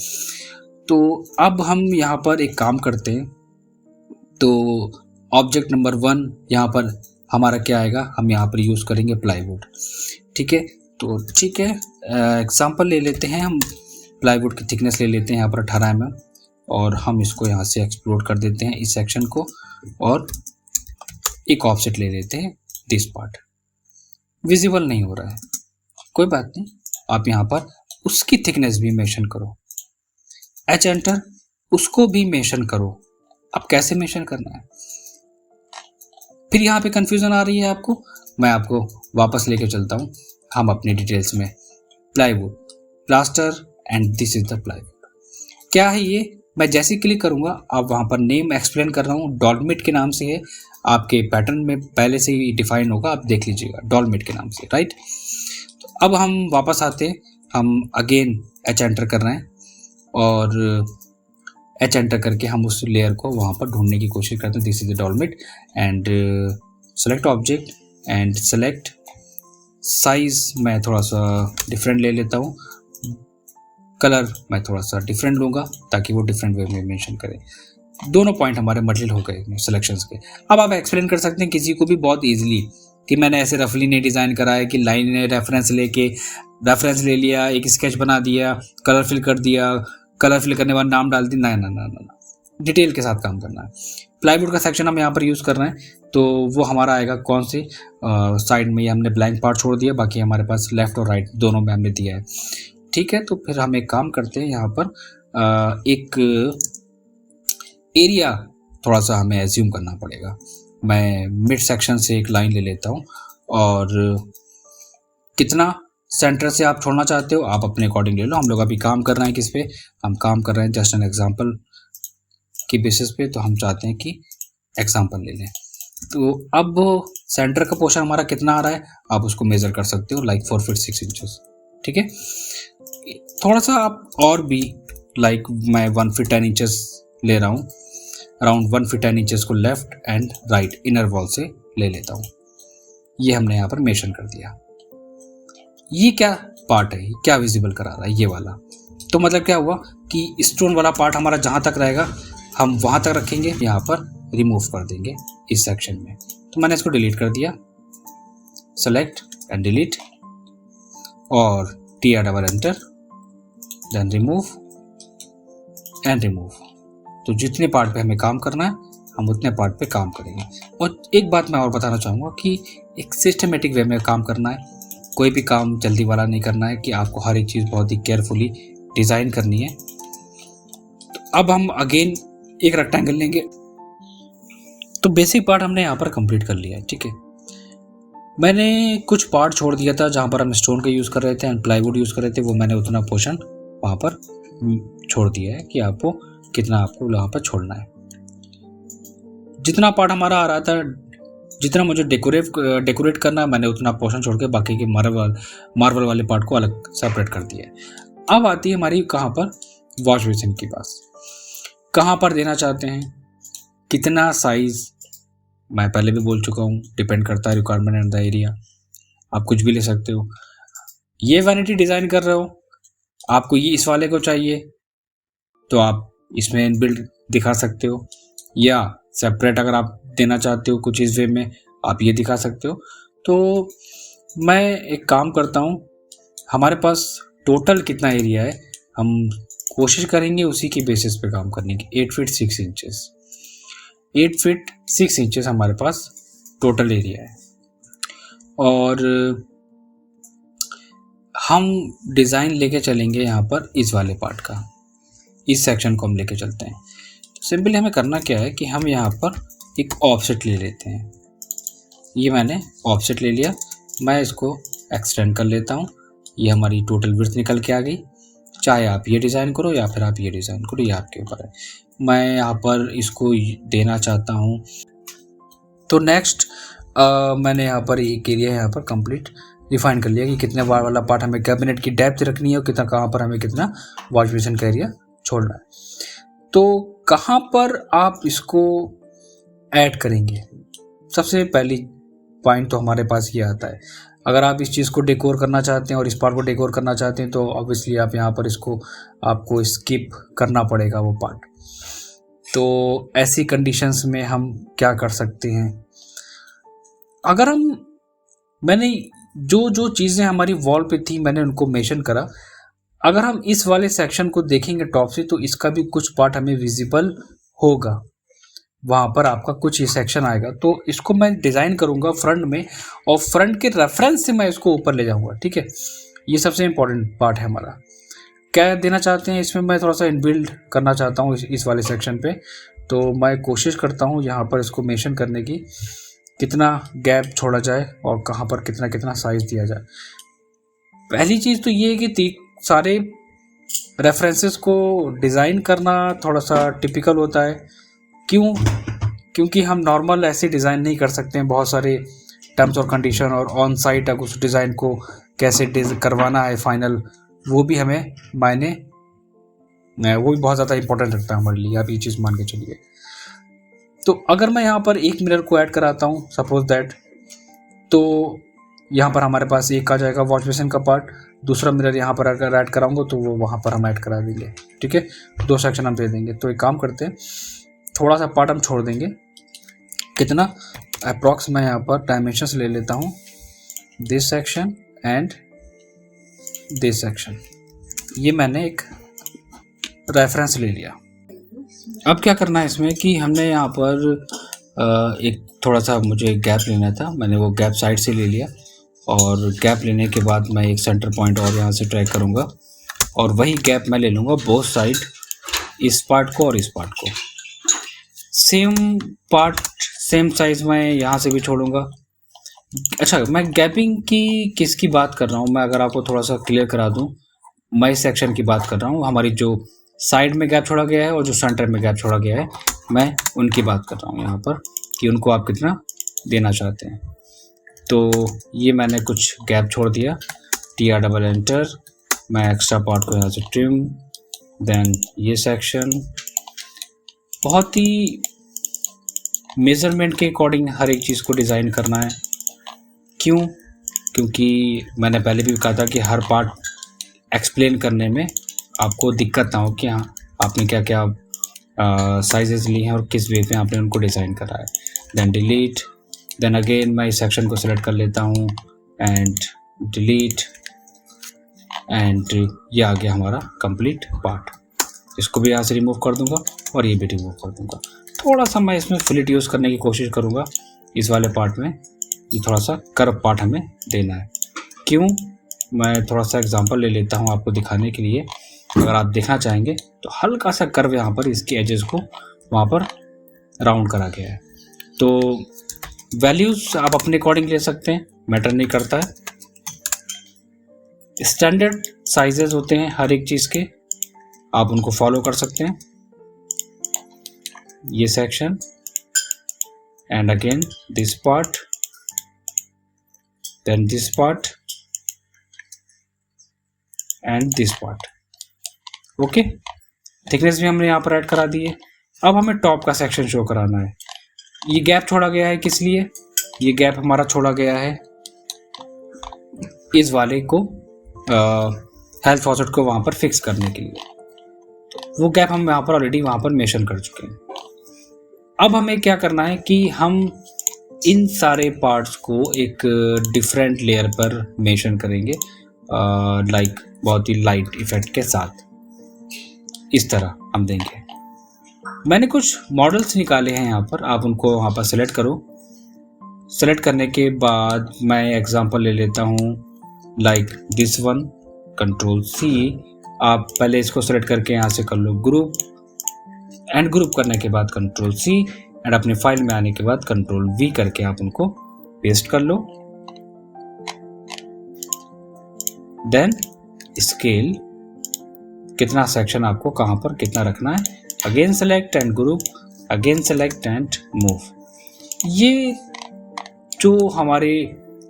तो अब हम यहाँ पर एक काम करते हैं, तो ऑब्जेक्ट नंबर 1 यहाँ पर हमारा क्या आएगा, हम यहाँ पर यूज़ करेंगे प्लाईवुड, ठीक है। तो ठीक है, एग्जांपल ले लेते हैं, हम प्लाईवुड की थिकनेस ले लेते हैं यहाँ पर 18 mm, और हम इसको यहाँ से एक्सप्लोड कर देते हैं इस सेक्शन को, और एक ऑफसेट ले लेते हैं, दिस पार्ट विजिबल नहीं हो रहा है, कोई बात नहीं, आप यहाँ पर उसकी थिकनेस भी मेंशन करो, एच एंटर, उसको भी मेंशन करो। अब कैसे मेंशन करना है, फिर यहाँ पे कंफ्यूजन आ रही है आपको, मैं आपको वापस लेके चलता हूँ हम अपनी डिटेल्स में। Plywood, plaster, and this is the plywood. क्या है ये, मैं जैसे क्लिक करूँगा, आप वहाँ पर नेम एक्सप्लेन कर रहा हूँ, डॉलमेट के नाम से है, आपके पैटर्न में पहले से ही डिफाइन होगा, आप देख लीजिएगा, डॉलमेट के नाम से, राइट। तो अब हम वापस आते हैं, हम अगेन एच एंटर कर रहे हैं, और एच एंटर करके हम उस लेयर को वहाँ पर ढूंढने की कोशिश करते हैं, दिस इज द डॉलमेट, and select object and select size, मैं थोड़ा सा डिफरेंट ले लेता हूँ, कलर मैं थोड़ा सा डिफरेंट लूँगा ताकि वो डिफरेंट वे में मेंशन करें, दोनों पॉइंट हमारे मटेरियल हो गए सिलेक्शंस के। अब आप एक्सप्लेन कर सकते हैं किसी को भी बहुत ईजिली कि मैंने ऐसे रफली नहीं डिज़ाइन करा है कि लाइन ने रेफरेंस ले लिया, एक स्केच बना दिया, कलर फिल कर दिया, कलर फिल करने के बाद नाम डाल दिया। ना, डिटेल के साथ काम करना है। प्लाईवुड का सेक्शन हम यहाँ पर यूज़ कर रहे हैं, तो वो हमारा आएगा कौन सी साइड में, ये हमने ब्लैंक पार्ट छोड़ दिया, बाकी हमारे पास लेफ्ट और राइट दोनों में हमने दिया है। ठीक है, तो फिर हम एक काम करते हैं, यहाँ पर एक एरिया थोड़ा सा हमें एज्यूम करना पड़ेगा। मैं मिड सेक्शन से एक लाइन ले लेता हूँ, और कितना सेंटर से आप छोड़ना चाहते हो आप अपने अकॉर्डिंग ले लो। हम लोग अभी काम कर रहे हैं किस पे, हम काम कर रहे हैं जस्ट एन एग्जांपल की बेसिस पे, तो हम चाहते हैं कि एग्जांपल ले लें। तो अब सेंटर का पोर्शन हमारा कितना आ रहा है आप उसको मेज़र कर सकते हो, लाइक 4 फीट 6 इंचेस। ठीक है, थोड़ा सा आप और भी लाइक मैं 1 फीट 10 इंचेस ले रहा हूँ, अराउंड 1 फीट 10 इंचेस को left and right inner wall से ले लेता हूँ। ये हमने यहाँ पर मेंशन कर दिया। ये क्या पार्ट है, क्या विजिबल करा रहा है ये वाला, तो मतलब क्या हुआ कि स्टोन वाला पार्ट हमारा जहाँ तक रहेगा हम वहाँ तक रखेंगे, यहाँ पर रिमूव कर देंगे इस सेक्शन में। तो मैंने इसको डिलीट कर दिया, सेलेक्ट एंड डिलीट और T double enter, then remove and remove. तो जितने पार्ट पे हमें काम करना है हम उतने पार्ट पे काम करेंगे। और एक बात मैं और बताना चाहूँगा कि एक सिस्टमेटिक वे में काम करना है, कोई भी काम जल्दी वाला नहीं करना है कि आपको हर एक चीज़ बहुत ही केयरफुली डिज़ाइन करनी है। तो अब हम अगेन एक रेक्टेंगल लेंगे। तो बेसिक पार्ट हमने यहाँ पर कंप्लीट कर लिया है। ठीक है, मैंने कुछ पार्ट छोड़ दिया था जहाँ पर हम स्टोन का यूज़ कर रहे थे एंड प्लाईवुड यूज़ कर रहे थे, वो मैंने उतना पोर्शन वहाँ पर छोड़ दिया है कि आपको कितना आपको वहाँ पर छोड़ना है। जितना पार्ट हमारा आ रहा था, जितना मुझे डेकोरेट करना है, मैंने उतना पोर्शन छोड़ के बाकी के मार्बल वाले पार्ट को अलग सेपरेट कर दिया है। अब आती है हमारी कहाँ पर, वॉश बेसिन के पास। कहाँ पर देना चाहते हैं, कितना साइज़, मैं पहले भी बोल चुका हूँ, डिपेंड करता है रिक्वायरमेंट एंड द एरिया। आप कुछ भी ले सकते हो। ये वैनिटी डिज़ाइन कर रहे हो, आपको ये इस वाले को चाहिए तो आप इसमें इनबिल्ट दिखा सकते हो, या सेपरेट अगर आप देना चाहते हो कुछ इस वे में आप ये दिखा सकते हो। तो मैं एक काम करता हूँ, हमारे पास टोटल कितना एरिया है हम कोशिश करेंगे उसी की बेसिस पे काम करने की। 8 फीट 6 इंचेस, 8 फीट 6 इंचेस हमारे पास टोटल एरिया है, और हम डिज़ाइन लेके चलेंगे यहाँ पर इस वाले पार्ट का, इस सेक्शन को हम लेके चलते हैं। तो सिंपली हमें करना क्या है कि हम यहाँ पर एक ऑफसेट ले लेते हैं। ये मैंने ऑफसेट ले लिया, मैं इसको एक्सटेंड कर लेता हूँ। ये हमारी टोटल विड्थ निकल के आ गई। चाहे आप ये डिज़ाइन करो या फिर आप ये डिज़ाइन करो, ये आपके ऊपर है। मैं यहाँ पर इसको देना चाहता हूँ। तो नेक्स्ट मैंने यहाँ पर एक एरिया यहाँ पर कंप्लीट डिफाइन कर लिया कि कितने बार वाला पार्ट हमें कैबिनेट की डेप्थ रखनी है और कितना कहाँ पर हमें कितना वॉश बेसिन का एरिया छोड़ना है। तो कहाँ पर आप इसको ऐड करेंगे, सबसे पहली पॉइंट तो हमारे पास ये आता है। अगर आप इस चीज़ को डेकोर करना चाहते हैं और इस पार्ट को डेकोर करना चाहते हैं तो ऑब्वियसली आप यहाँ पर इसको आपको स्किप करना पड़ेगा वो पार्ट। तो ऐसी कंडीशंस में हम क्या कर सकते हैं, अगर मैंने जो चीज़ें हमारी वॉल पे थी मैंने उनको मेंशन करा, अगर हम इस वाले सेक्शन को देखेंगे टॉप से तो इसका भी कुछ पार्ट हमें विजिबल होगा, वहाँ पर आपका कुछ ये सेक्शन आएगा। तो इसको मैं डिज़ाइन करूँगा फ्रंट में और फ्रंट के रेफरेंस से मैं इसको ऊपर ले जाऊँगा। ठीक है, ये सबसे इम्पोर्टेंट पार्ट है हमारा। क्या देना चाहते हैं इसमें, मैं थोड़ा सा इनबिल्ड करना चाहता हूँ इस वाले सेक्शन पे, तो मैं कोशिश करता हूँ यहाँ पर इसको मेंशन करने की, कितना गैप छोड़ा जाए और कहाँ पर कितना कितना साइज़ दिया जाए। पहली चीज़ तो ये है कि सारे रेफरेंसेस को डिज़ाइन करना थोड़ा सा टिपिकल होता है। क्यों? क्योंकि हम नॉर्मल ऐसे डिज़ाइन नहीं कर सकते हैं, बहुत सारे टर्म्स और कंडीशन और ऑन साइट अगर उस डिज़ाइन को कैसे करवाना है फाइनल, वो भी हमें वो भी बहुत ज़्यादा इंपॉर्टेंट रखता है हमारे लिए, आप ये चीज़ मान के चलिए। तो अगर मैं यहाँ पर एक मिरर को ऐड कराता हूँ सपोज दैट, तो यहाँ पर हमारे पास एक आ जाएगा वॉश बेसिन का पार्ट, दूसरा मिरर यहाँ पर अगर ऐड कराऊंगा तो वो वहाँ पर हम ऐड करा देंगे। ठीक है, 2 सेक्शन हम दे देंगे। तो एक काम करते हैं, थोड़ा सा पार्ट हम छोड़ देंगे। कितना अप्रॉक्स मैं यहाँ पर डायमेंशंस ले लेता हूँ, this section and this section, ये मैंने एक रेफरेंस ले लिया। अब क्या करना है इसमें कि हमने यहाँ पर एक थोड़ा सा मुझे गैप लेना था, मैंने वो गैप साइड से ले लिया और गैप लेने के बाद मैं एक सेंटर पॉइंट और यहाँ से ट्रैक करूँगा और वही गैप मैं ले लूँगा बोथ साइड, इस पार्ट को और इस पार्ट को। सेम पार्ट सेम साइज़ मैं यहाँ से भी छोड़ूंगा। अच्छा, मैं गैपिंग की किसकी बात कर रहा हूँ, मैं अगर आपको थोड़ा सा क्लियर करा दूँ, मैं इस सेक्शन की बात कर रहा हूँ। हमारी जो साइड में गैप छोड़ा गया है और जो सेंटर में गैप छोड़ा गया है, मैं उनकी बात कर रहा हूँ यहाँ पर कि उनको आप कितना देना चाहते हैं। तो ये मैंने कुछ गैप छोड़ दिया, TR डबल एंटर, मैं एक्स्ट्रा पार्ट को यहाँ से ट्रिम, देन ये सेक्शन बहुत ही मेज़रमेंट के अकॉर्डिंग हर एक चीज़ को डिज़ाइन करना है। क्यों? क्योंकि मैंने पहले भी कहा था कि हर पार्ट एक्सप्लेन करने में आपको दिक्कत ना हो कि हाँ आपने क्या क्या साइजेस लिए हैं और किस वे में आपने उनको डिज़ाइन करा है। देन डिलीट, देन अगेन मैं इस सेक्शन को सिलेक्ट कर लेता हूँ एंड डिलीट, एंड ये आ गया हमारा कंप्लीट पार्ट। इसको भी यहाँ से रिमूव कर दूँगा और ये भी रिमूव कर दूँगा। थोड़ा सा मैं इसमें फिलेट यूज़ करने की कोशिश करूँगा इस वाले पार्ट में, ये थोड़ा सा कर्व पार्ट हमें देना है। क्यों? मैं थोड़ा सा एग्जांपल ले लेता हूँ आपको दिखाने के लिए। अगर आप देखना चाहेंगे तो हल्का सा कर्व यहाँ पर इसके एजेस को वहाँ पर राउंड करा गया है। तो वैल्यूज़ आप अपने अकॉर्डिंग ले सकते हैं, मैटर नहीं करता है। स्टैंडर्ड साइजेस होते हैं हर एक चीज़ के, आप उनको फॉलो कर सकते हैं। ये section and again this part, then this part and this part. Okay, thickness भी हमने यहाँ पर ऐड करा दी है। अब हमें टॉप का सेक्शन शो कराना है। ये गैप छोड़ा गया है किस लिए? ये गैप हमारा छोड़ा गया है इस वाले को हेल्थ फॉसेट को वहाँ पर फिक्स करने के लिए। वो गैप हम यहाँ पर ऑलरेडी वहाँ पर मेंशन कर चुके हैं। अब हमें क्या करना है कि हम इन सारे पार्ट्स को एक डिफरेंट लेयर पर मेंशन करेंगे, लाइक बहुत ही लाइट इफेक्ट के साथ। इस तरह हम देंगे। मैंने कुछ मॉडल्स निकाले हैं यहाँ पर, आप उनको वहाँ पर सेलेक्ट करो। सेलेक्ट करने के बाद मैं एग्जांपल ले लेता हूँ like this one, control C। आप पहले इसको सेलेक्ट करके यहाँ से कर लो ग्रुप, एंड ग्रुप करने के बाद कंट्रोल C, एंड अपने फाइल में आने के बाद कंट्रोल V करके आप उनको पेस्ट कर लो। देन स्केल, कितना सेक्शन आपको कहाँ पर कितना रखना है, again select and group, again select and move. ये जो हमारी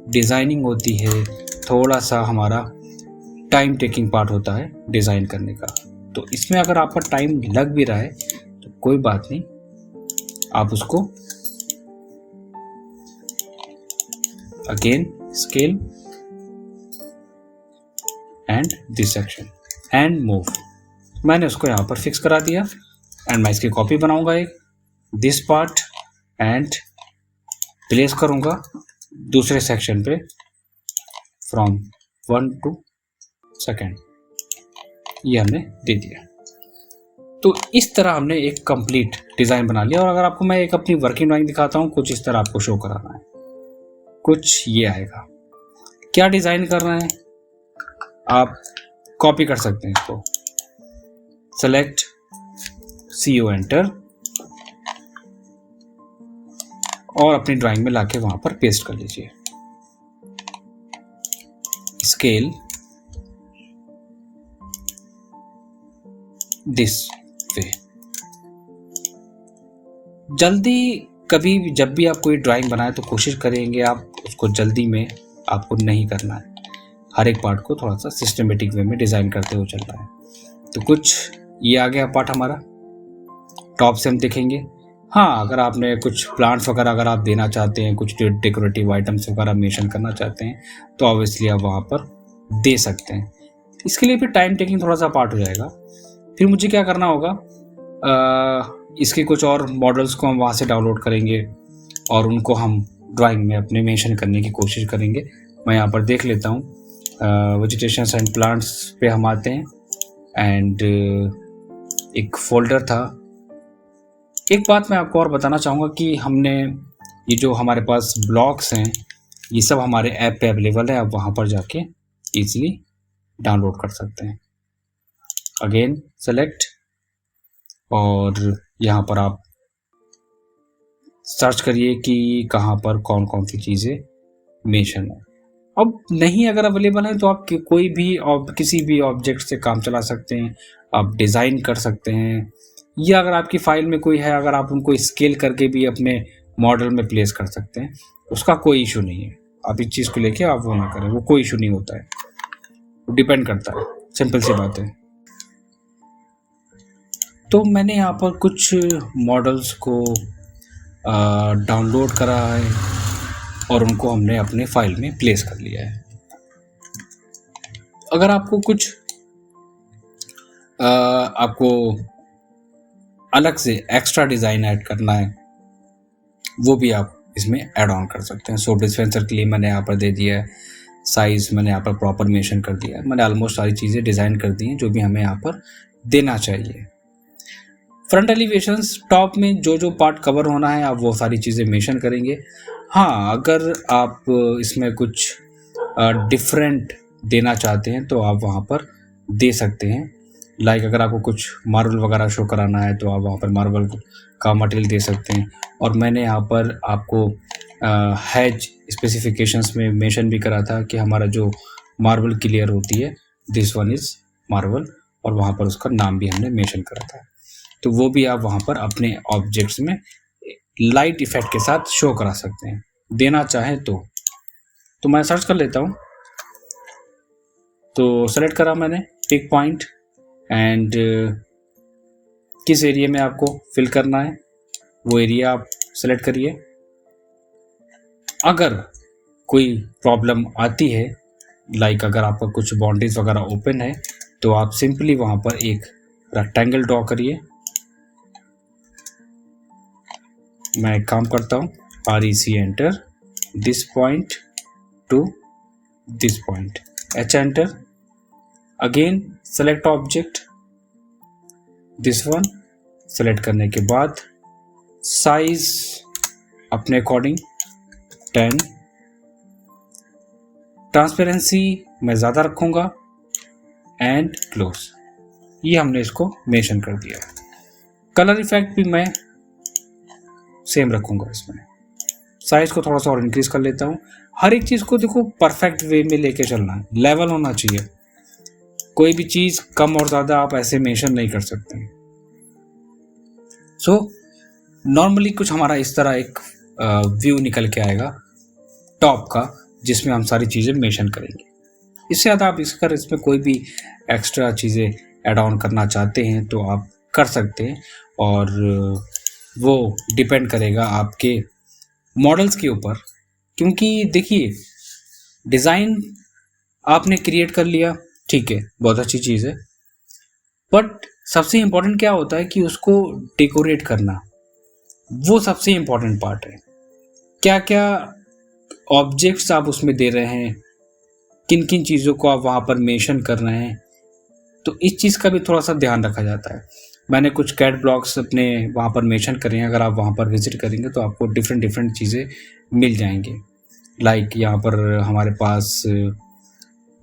डिज़ाइनिंग होती है, थोड़ा सा हमारा टाइम टेकिंग पार्ट होता है डिज़ाइन करने का। तो इसमें अगर आपका टाइम लग भी रहा है तो कोई बात नहीं, आप उसको again scale and this section and move, मैंने उसको यहाँ पर फिक्स करा दिया। एंड मैं इसकी कॉपी बनाऊंगा एक, दिस पार्ट, एंड प्लेस करूंगा दूसरे सेक्शन पे फ्रॉम 1 to 2, ये हमने दे दिया। तो इस तरह हमने एक कंप्लीट डिज़ाइन बना लिया। और अगर आपको मैं एक अपनी वर्किंग ड्राइंग दिखाता हूँ, कुछ इस तरह आपको शो कराना है, कुछ ये आएगा। क्या डिज़ाइन करना है आप कॉपी कर सकते हैं इसको, सेलेक्ट CO एंटर, और अपनी ड्राइंग में लाके वहां पर पेस्ट कर लीजिए। Scale this way. जल्दी कभी भी जब भी आप कोई ड्राइंग बनाए तो कोशिश करेंगे आप उसको जल्दी में आपको नहीं करना है, हर एक पार्ट को थोड़ा सा सिस्टमेटिक वे में डिज़ाइन करते हुए चलना है। तो कुछ ये आ गया पार्ट हमारा, टॉप से हम देखेंगे। हाँ, अगर आपने कुछ प्लांट्स वगैरह अगर आप देना चाहते हैं, कुछ डेकोरेटिव आइटम्स वगैरह मेंशन करना चाहते हैं, तो ऑब्वियसली आप वहाँ पर दे सकते हैं। इसके लिए फिर टाइम टेकिंग थोड़ा सा पार्ट हो जाएगा। फिर मुझे क्या करना होगा, इसके कुछ और मॉडल्स को हम वहाँ से डाउनलोड करेंगे और उनको हम ड्राइंग में अपने मेंशन करने की कोशिश करेंगे। मैं यहाँ पर देख लेता हूँ, वेजिटेशंस एंड प्लांट्स पे हम आते हैं एंड एक फोल्डर था। एक बात मैं आपको और बताना चाहूँगा कि हमने ये जो हमारे पास ब्लॉक्स हैं ये सब हमारे ऐप पे अवेलेबल है, आप वहाँ पर जाके इजीली डाउनलोड कर सकते हैं। अगेन सेलेक्ट और यहाँ पर आप सर्च करिए कि कहाँ पर कौन कौन सी चीज़ें मेंशन है। अब नहीं अगर अवेलेबल है तो आप कोई भी किसी भी ऑब्जेक्ट से काम चला सकते हैं, आप डिज़ाइन कर सकते हैं, या अगर आपकी फाइल में कोई है अगर आप उनको स्केल करके भी अपने मॉडल में प्लेस कर सकते हैं, उसका कोई इशू नहीं है। आप इस चीज़ को लेके आप वो ना करें, वो कोई इशू नहीं होता है, वो डिपेंड करता है, सिंपल सी बात है। तो मैंने यहाँ पर कुछ मॉडल्स को डाउनलोड करा है और उनको हमने अपने फाइल में प्लेस कर लिया है। अगर आपको कुछ आपको अलग से एक्स्ट्रा डिज़ाइन ऐड करना है वो भी आप इसमें ऐड ऑन कर सकते हैं। सोप डिस्पेंसर के लिए मैंने यहाँ पर दे दिया है, साइज़ मैंने यहाँ पर प्रॉपर मेंशन कर दिया है, मैंने ऑलमोस्ट सारी चीज़ें डिज़ाइन कर दी हैं जो भी हमें यहाँ पर देना चाहिए। फ्रंट एलिवेशंस टॉप में जो जो पार्ट कवर होना है आप वो सारी चीज़ें मेंशन करेंगे। हाँ, अगर आप इसमें कुछ डिफरेंट देना चाहते हैं तो आप वहाँ पर दे सकते हैं। लाइक अगर आपको कुछ मार्बल वगैरह शो कराना है तो आप वहाँ पर मार्बल का मटेरियल दे सकते हैं। और मैंने यहाँ पर आपको हैज स्पेसिफिकेशंस में मेंशन भी करा था कि हमारा जो मार्बल की लेयर होती है दिस वन इज़ मार्बल, और वहाँ पर उसका नाम भी हमने मेंशन करा था। तो वो भी आप वहाँ पर अपने ऑब्जेक्ट्स में लाइट इफेक्ट के साथ शो करा सकते हैं देना चाहें तो मैं सर्च कर लेता हूँ। तो सेलेक्ट करा मैंने पिक पॉइंट एंड किस एरिया में आपको फिल करना है वो एरिया आप सेलेक्ट करिए। अगर कोई प्रॉब्लम आती है लाइक अगर आपका कुछ बाउंड्रीज वगैरह ओपन है तो आप सिंपली वहाँ पर एक रेक्टेंगल ड्रॉ करिए। मैं एक काम करता हूँ, REC enter this point two this point, H enter, again select object this one, select करने के बाद साइज अपने अकॉर्डिंग 10, ट्रांसपेरेंसी मैं ज़्यादा रखूँगा एंड क्लोज। ये हमने इसको मेंशन कर दिया। कलर इफेक्ट भी मैं सेम रखूँगा, इसमें साइज को थोड़ा सा और इंक्रीज कर लेता हूँ। हर एक चीज़ को देखो परफेक्ट वे में लेके चलना है, लेवल होना चाहिए, कोई भी चीज़ कम और ज़्यादा आप ऐसे मेंशन नहीं कर सकते। सो नॉर्मली कुछ हमारा इस तरह एक व्यू निकल के आएगा टॉप का जिसमें हम सारी चीज़ें मेंशन करेंगे। इससे ज़्यादा आप इसमें कोई भी एक्स्ट्रा चीज़ें ऐड ऑन करना चाहते हैं तो आप कर सकते हैं, और वो डिपेंड करेगा आपके मॉडल्स के ऊपर। क्योंकि देखिए डिज़ाइन आपने क्रिएट कर लिया, ठीक है, बहुत अच्छी चीज़ है, बट सबसे इम्पोर्टेंट क्या होता है कि उसको डेकोरेट करना, वो सबसे इम्पोर्टेंट पार्ट है। क्या क्या ऑब्जेक्ट्स आप उसमें दे रहे हैं, किन किन चीज़ों को आप वहाँ पर मेंशन कर रहे हैं, तो इस चीज़ का भी थोड़ा सा ध्यान रखा जाता है। मैंने कुछ कैट ब्लॉक्स अपने वहाँ पर मेंशन करे हैं, अगर आप वहाँ पर विजिट करेंगे तो आपको डिफरेंट चीज़ें मिल जाएंगे। लाइक यहाँ पर हमारे पास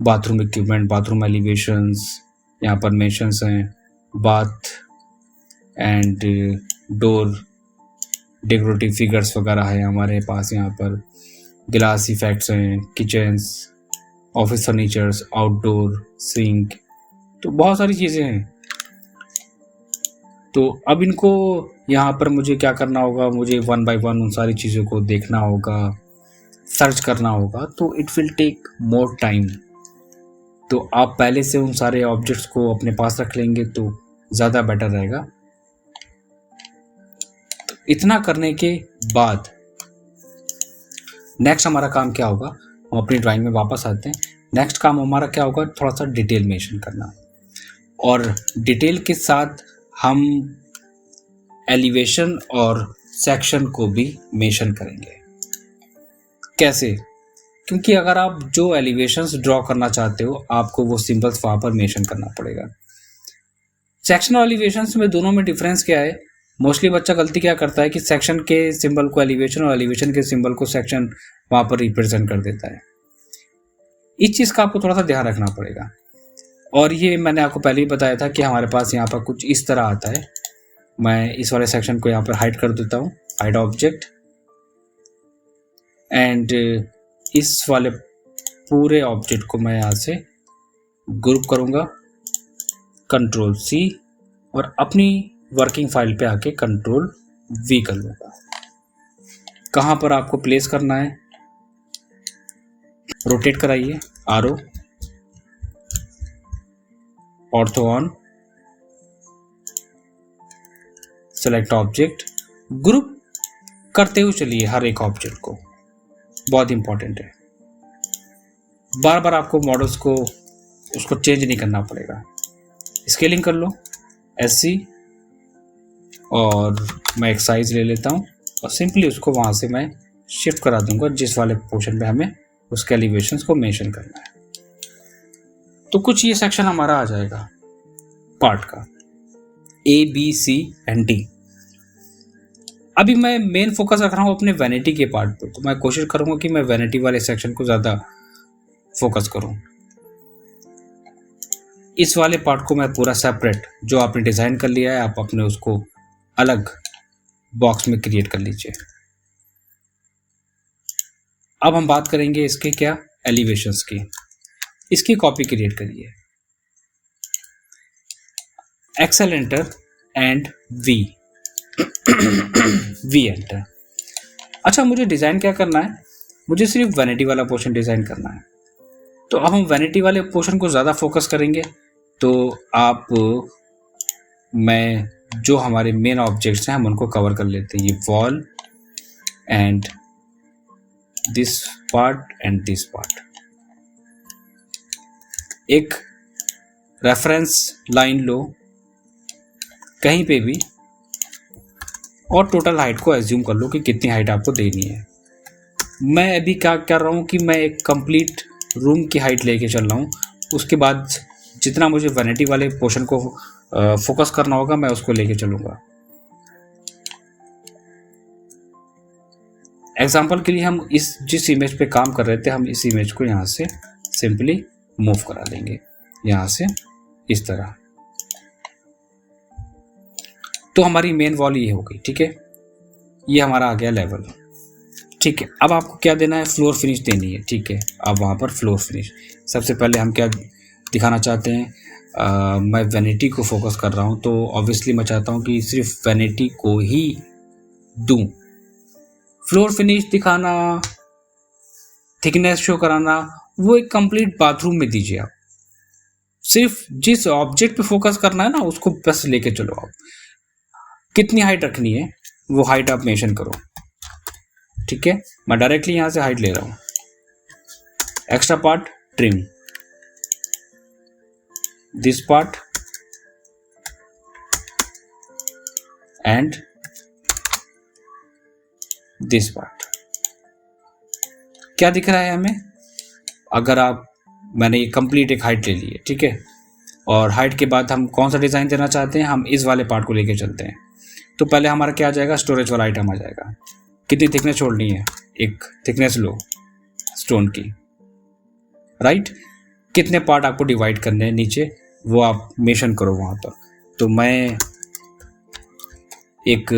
बाथरूम इक्विपमेंट, बाथरूम एलिवेशंस यहाँ पर मेंशंस हैं, bath and door decorative figures वगैरह है हमारे पास, यहाँ पर ग्लास इफेक्ट्स हैं, kitchens, office furnitures, outdoor sink, तो बहुत सारी चीज़ें हैं। तो अब इनको यहाँ पर मुझे क्या करना होगा, मुझे 1 by 1 उन सारी चीज़ों को देखना होगा, सर्च करना होगा, तो it will take more time. तो आप पहले से उन सारे ऑब्जेक्ट्स को अपने पास रख लेंगे तो ज़्यादा बेटर रहेगा। तो इतना करने के बाद नेक्स्ट हमारा काम क्या होगा, हम अपनी ड्राइंग में वापस आते हैं। नेक्स्ट काम हमारा क्या होगा, थोड़ा सा डिटेल मेंशन करना, और डिटेल के साथ हम एलिवेशन और सेक्शन को भी मेंशन करेंगे। कैसे? क्योंकि अगर आप जो एलिवेशंस ड्रॉ करना चाहते हो आपको वो सिंबल्स वहाँ पर मेंशन करना पड़ेगा। सेक्शन और एलिवेशंस में दोनों में डिफरेंस क्या है? मोस्टली बच्चा गलती क्या करता है कि सेक्शन के सिंबल को एलिवेशन और एलिवेशन के सिंबल को सेक्शन वहाँ पर रिप्रेजेंट कर देता है। इस चीज़ का आपको थोड़ा सा ध्यान रखना पड़ेगा। और ये मैंने आपको पहले ही बताया था कि हमारे पास यहाँ पर कुछ इस तरह आता है। मैं इस वाले सेक्शन को यहाँ पर हाइड कर देता हूँ, हाइड ऑब्जेक्ट, एंड इस वाले पूरे ऑब्जेक्ट को मैं यहाँ से ग्रुप करूँगा, कंट्रोल C, और अपनी वर्किंग फाइल पे आके कंट्रोल V कर लूँगा। कहाँ पर आपको प्लेस करना है? रोटेट कराइए, आरो, ortho on, select object, group करते हुए चलिए हर एक ऑब्जेक्ट को, बहुत इंपॉर्टेंट है। बार बार आपको मॉडल्स को उसको चेंज नहीं करना पड़ेगा। स्केलिंग कर लो SC, और मैं एक साइज ले लेता हूँ और सिंपली उसको वहाँ से मैं शिफ्ट करा दूंगा जिस वाले पोर्शन पे हमें उसके एलिवेशंस को मेंशन करना है। तो कुछ ये सेक्शन हमारा आ जाएगा पार्ट का, A, B, C and D। अभी मैं मेन फोकस रख रहा हूँ अपने वैनिटी के पार्ट पे, तो मैं कोशिश करूँगा कि मैं वैनिटी वाले सेक्शन को ज़्यादा फोकस करूँ। इस वाले पार्ट को मैं पूरा सेपरेट, जो आपने डिज़ाइन कर लिया है आप अपने उसको अलग बॉक्स में क्रिएट कर लीजिए। अब हम बात करेंगे इसके क्या, एलिवेशंस की। इसकी कॉपी क्रिएट करिए, Excel enter and V enter. अच्छा, मुझे डिज़ाइन क्या करना है? मुझे सिर्फ वैनिटी वाला पोर्शन डिज़ाइन करना है। तो अब हम वैनिटी वाले पोर्शन को ज़्यादा फोकस करेंगे। तो मैं जो हमारे मेन ऑब्जेक्ट्स हैं हम उनको कवर कर लेते हैं। ये wall and this part and this part. एक रेफरेंस लाइन लो कहीं पे भी और टोटल हाइट को एज्यूम कर लो कि कितनी हाइट आपको देनी है। मैं अभी क्या कर रहा हूँ कि मैं एक कंप्लीट रूम की हाइट लेके चल रहा हूँ। उसके बाद जितना मुझे वैनिटी वाले पोर्शन को फोकस करना होगा मैं उसको लेके चलूँगा। एग्जाम्पल के लिए हम जिस इमेज पे काम कर रहे थे हम इस इमेज को यहाँ से सिंपली मूव करा लेंगे, यहाँ से इस तरह। तो हमारी मेन वॉल ये हो गई, ठीक है। ये हमारा आ गया लेवल, ठीक है। अब आपको क्या देना है? फ्लोर फिनिश देनी है, ठीक है। अब वहाँ पर फ्लोर फिनिश, सबसे पहले हम क्या दिखाना चाहते हैं? मैं वैनिटी को फोकस कर रहा हूँ, तो ऑब्वियसली मैं चाहता हूँ कि सिर्फ वैनिटी को ही दूँ। फ्लोर फिनिश दिखाना, थिकनेस शो कराना, वो एक कंप्लीट बाथरूम में दीजिए। आप सिर्फ जिस ऑब्जेक्ट पे फोकस करना है ना उसको बस लेके चलो। आप कितनी हाइट रखनी है वो हाइट आप मेंशन करो, ठीक है। मैं डायरेक्टली यहाँ से हाइट ले रहा हूँ। Extra part trim, this part and this part. क्या दिख रहा है हमें? अगर मैंने ये कंप्लीट एक हाइट ले ली है, ठीक है। और हाइट के बाद हम कौन सा डिज़ाइन देना चाहते हैं? हम इस वाले पार्ट को लेके चलते हैं। तो पहले हमारा क्या आ जाएगा? स्टोरेज वाला आइटम आ जाएगा। कितनी थिकनेस छोड़नी है? एक थिकनेस लो स्टोन की, राइट। कितने पार्ट आपको डिवाइड करने हैं नीचे वो आप मेंशन करो वहाँ पर। तो मैं एक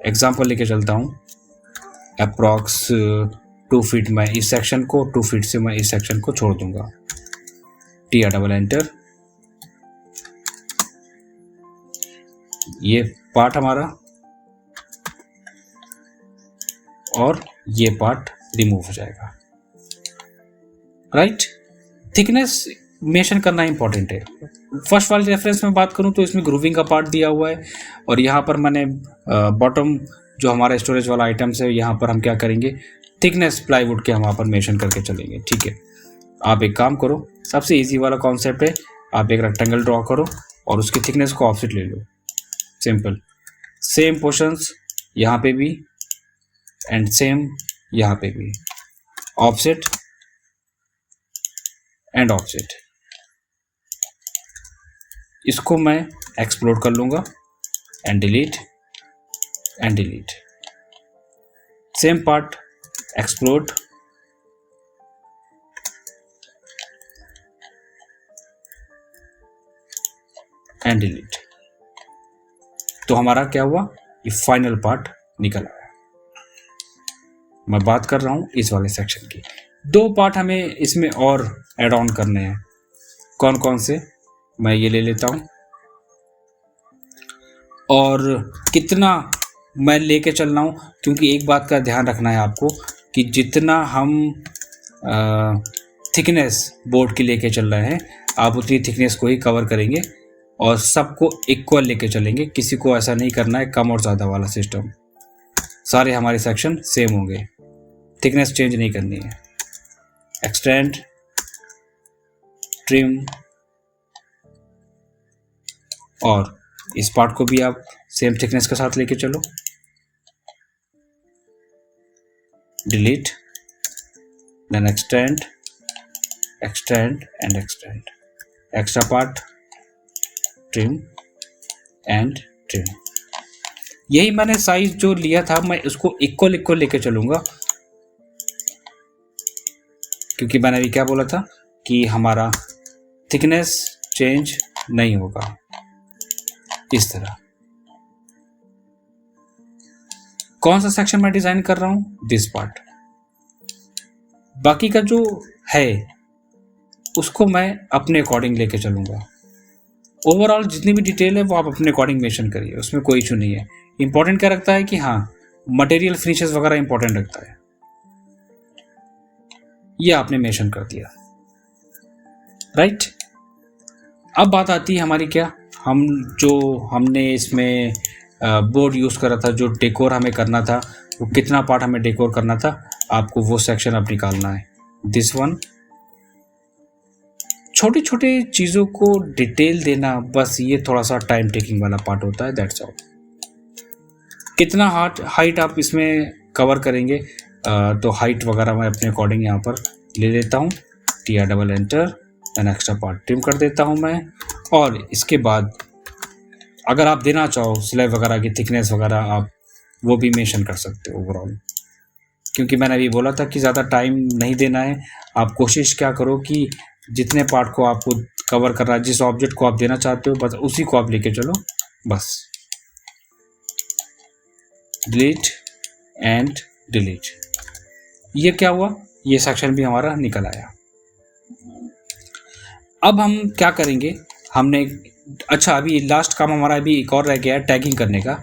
एग्जांपल लेके चलता हूँ। अप्रॉक्स 2 फीट मैं इस सेक्शन को, 2 फीट से मैं इस सेक्शन को छोड़ दूंगा। T double enter. ये पार्ट हमारा और ये पार्ट रिमूव हो जाएगा, राइट। थिकनेस मेंशन करना इंपॉर्टेंट है। फर्स्ट वाले रेफरेंस में बात करूं तो इसमें ग्रूविंग का पार्ट दिया हुआ है और यहाँ पर मैंने बॉटम जो हमारा स्टोरेज वाला आइटम्स है यहाँ पर हम क्या करेंगे? थिकनेस प्लाईवुड के हम वहाँ पर मेंशन करके चलेंगे, ठीक है। आप एक काम करो, सबसे इजी वाला कॉन्सेप्ट है, आप एक रेक्टेंगल ड्रॉ करो और उसकी थिकनेस को ऑफसेट ले लो, सिंपल। सेम पोर्शंस यहाँ पे भी एंड सेम यहाँ पे भी, ऑफसेट एंड ऑफसेट। इसको मैं एक्सप्लोड कर लूँगा and delete and delete. Same part explode and delete. तो हमारा क्या हुआ, ये फाइनल पार्ट निकल आया। मैं बात कर रहा हूँ इस वाले सेक्शन की। 2 पार्ट हमें इसमें और ऐड ऑन करने हैं। कौन कौन से, मैं ये ले लेता हूँ। और कितना मैं लेके चल रहा हूँ, क्योंकि एक बात का ध्यान रखना है आपको कि जितना हम थिकनेस बोर्ड की लेके चल रहे हैं, आप उतनी थिकनेस को ही कवर करेंगे और सबको इक्वल लेके चलेंगे। किसी को ऐसा नहीं करना है कम और ज़्यादा वाला सिस्टम। सारे हमारे सेक्शन सेम होंगे, थिकनेस चेंज नहीं करनी है। एक्सटेंड, ट्रिम, और इस पार्ट को भी आप सेम थिकनेस के साथ लेके चलो। Delete, then extend, extend and extend. Extra part, trim and trim. यही मैंने साइज जो लिया था, मैं उसको इक्वल लेके चलूंगा, क्योंकि मैंने अभी क्या बोला था कि हमारा थिकनेस चेंज नहीं होगा। इस तरह कौन सा सेक्शन मैं डिजाइन कर रहा हूं, दिस पार्ट। बाकी का जो है उसको मैं अपने अकॉर्डिंग लेके चलूंगा। ओवरऑल जितनी भी डिटेल है वो आप अपने अकॉर्डिंग मेंशन करिए, उसमें कोई इशू नहीं है। इंपॉर्टेंट क्या रखता है कि हाँ, मटेरियल फिनिशेस वगैरह इंपॉर्टेंट रखता है, ये आपने मेंशन कर दिया, राइट। अब बात आती है हमारी क्या, हमने इसमें बोर्ड यूज़ करा था, जो डेकोर हमें करना था, वो कितना पार्ट हमें डेकोर करना था, आपको वो सेक्शन अब निकालना है। दिस वन, छोटी छोटी चीज़ों को डिटेल देना, बस ये थोड़ा सा टाइम टेकिंग वाला पार्ट होता है, दैट्स ऑल। कितना हाइट आप इसमें कवर करेंगे, तो हाइट वगैरह मैं अपने अकॉर्डिंग यहाँ पर ले लेता हूँ। TR double enter, and extra part trim कर देता हूँ मैं। और इसके बाद अगर आप देना चाहो स्लैब वगैरह की थिकनेस वगैरह, आप वो भी मेंशन कर सकते हो ओवरऑल, क्योंकि मैंने अभी बोला था कि ज़्यादा टाइम नहीं देना है। आप कोशिश क्या करो कि जितने पार्ट को आपको कवर करना है, जिस ऑब्जेक्ट को आप देना चाहते हो, बस उसी को आप लेके चलो, बस। Delete and delete. ये क्या हुआ, ये सेक्शन भी हमारा निकल आया। अब हम क्या करेंगे, हमने अच्छा अभी लास्ट काम हमारा अभी एक और रह गया है, टैगिंग करने का,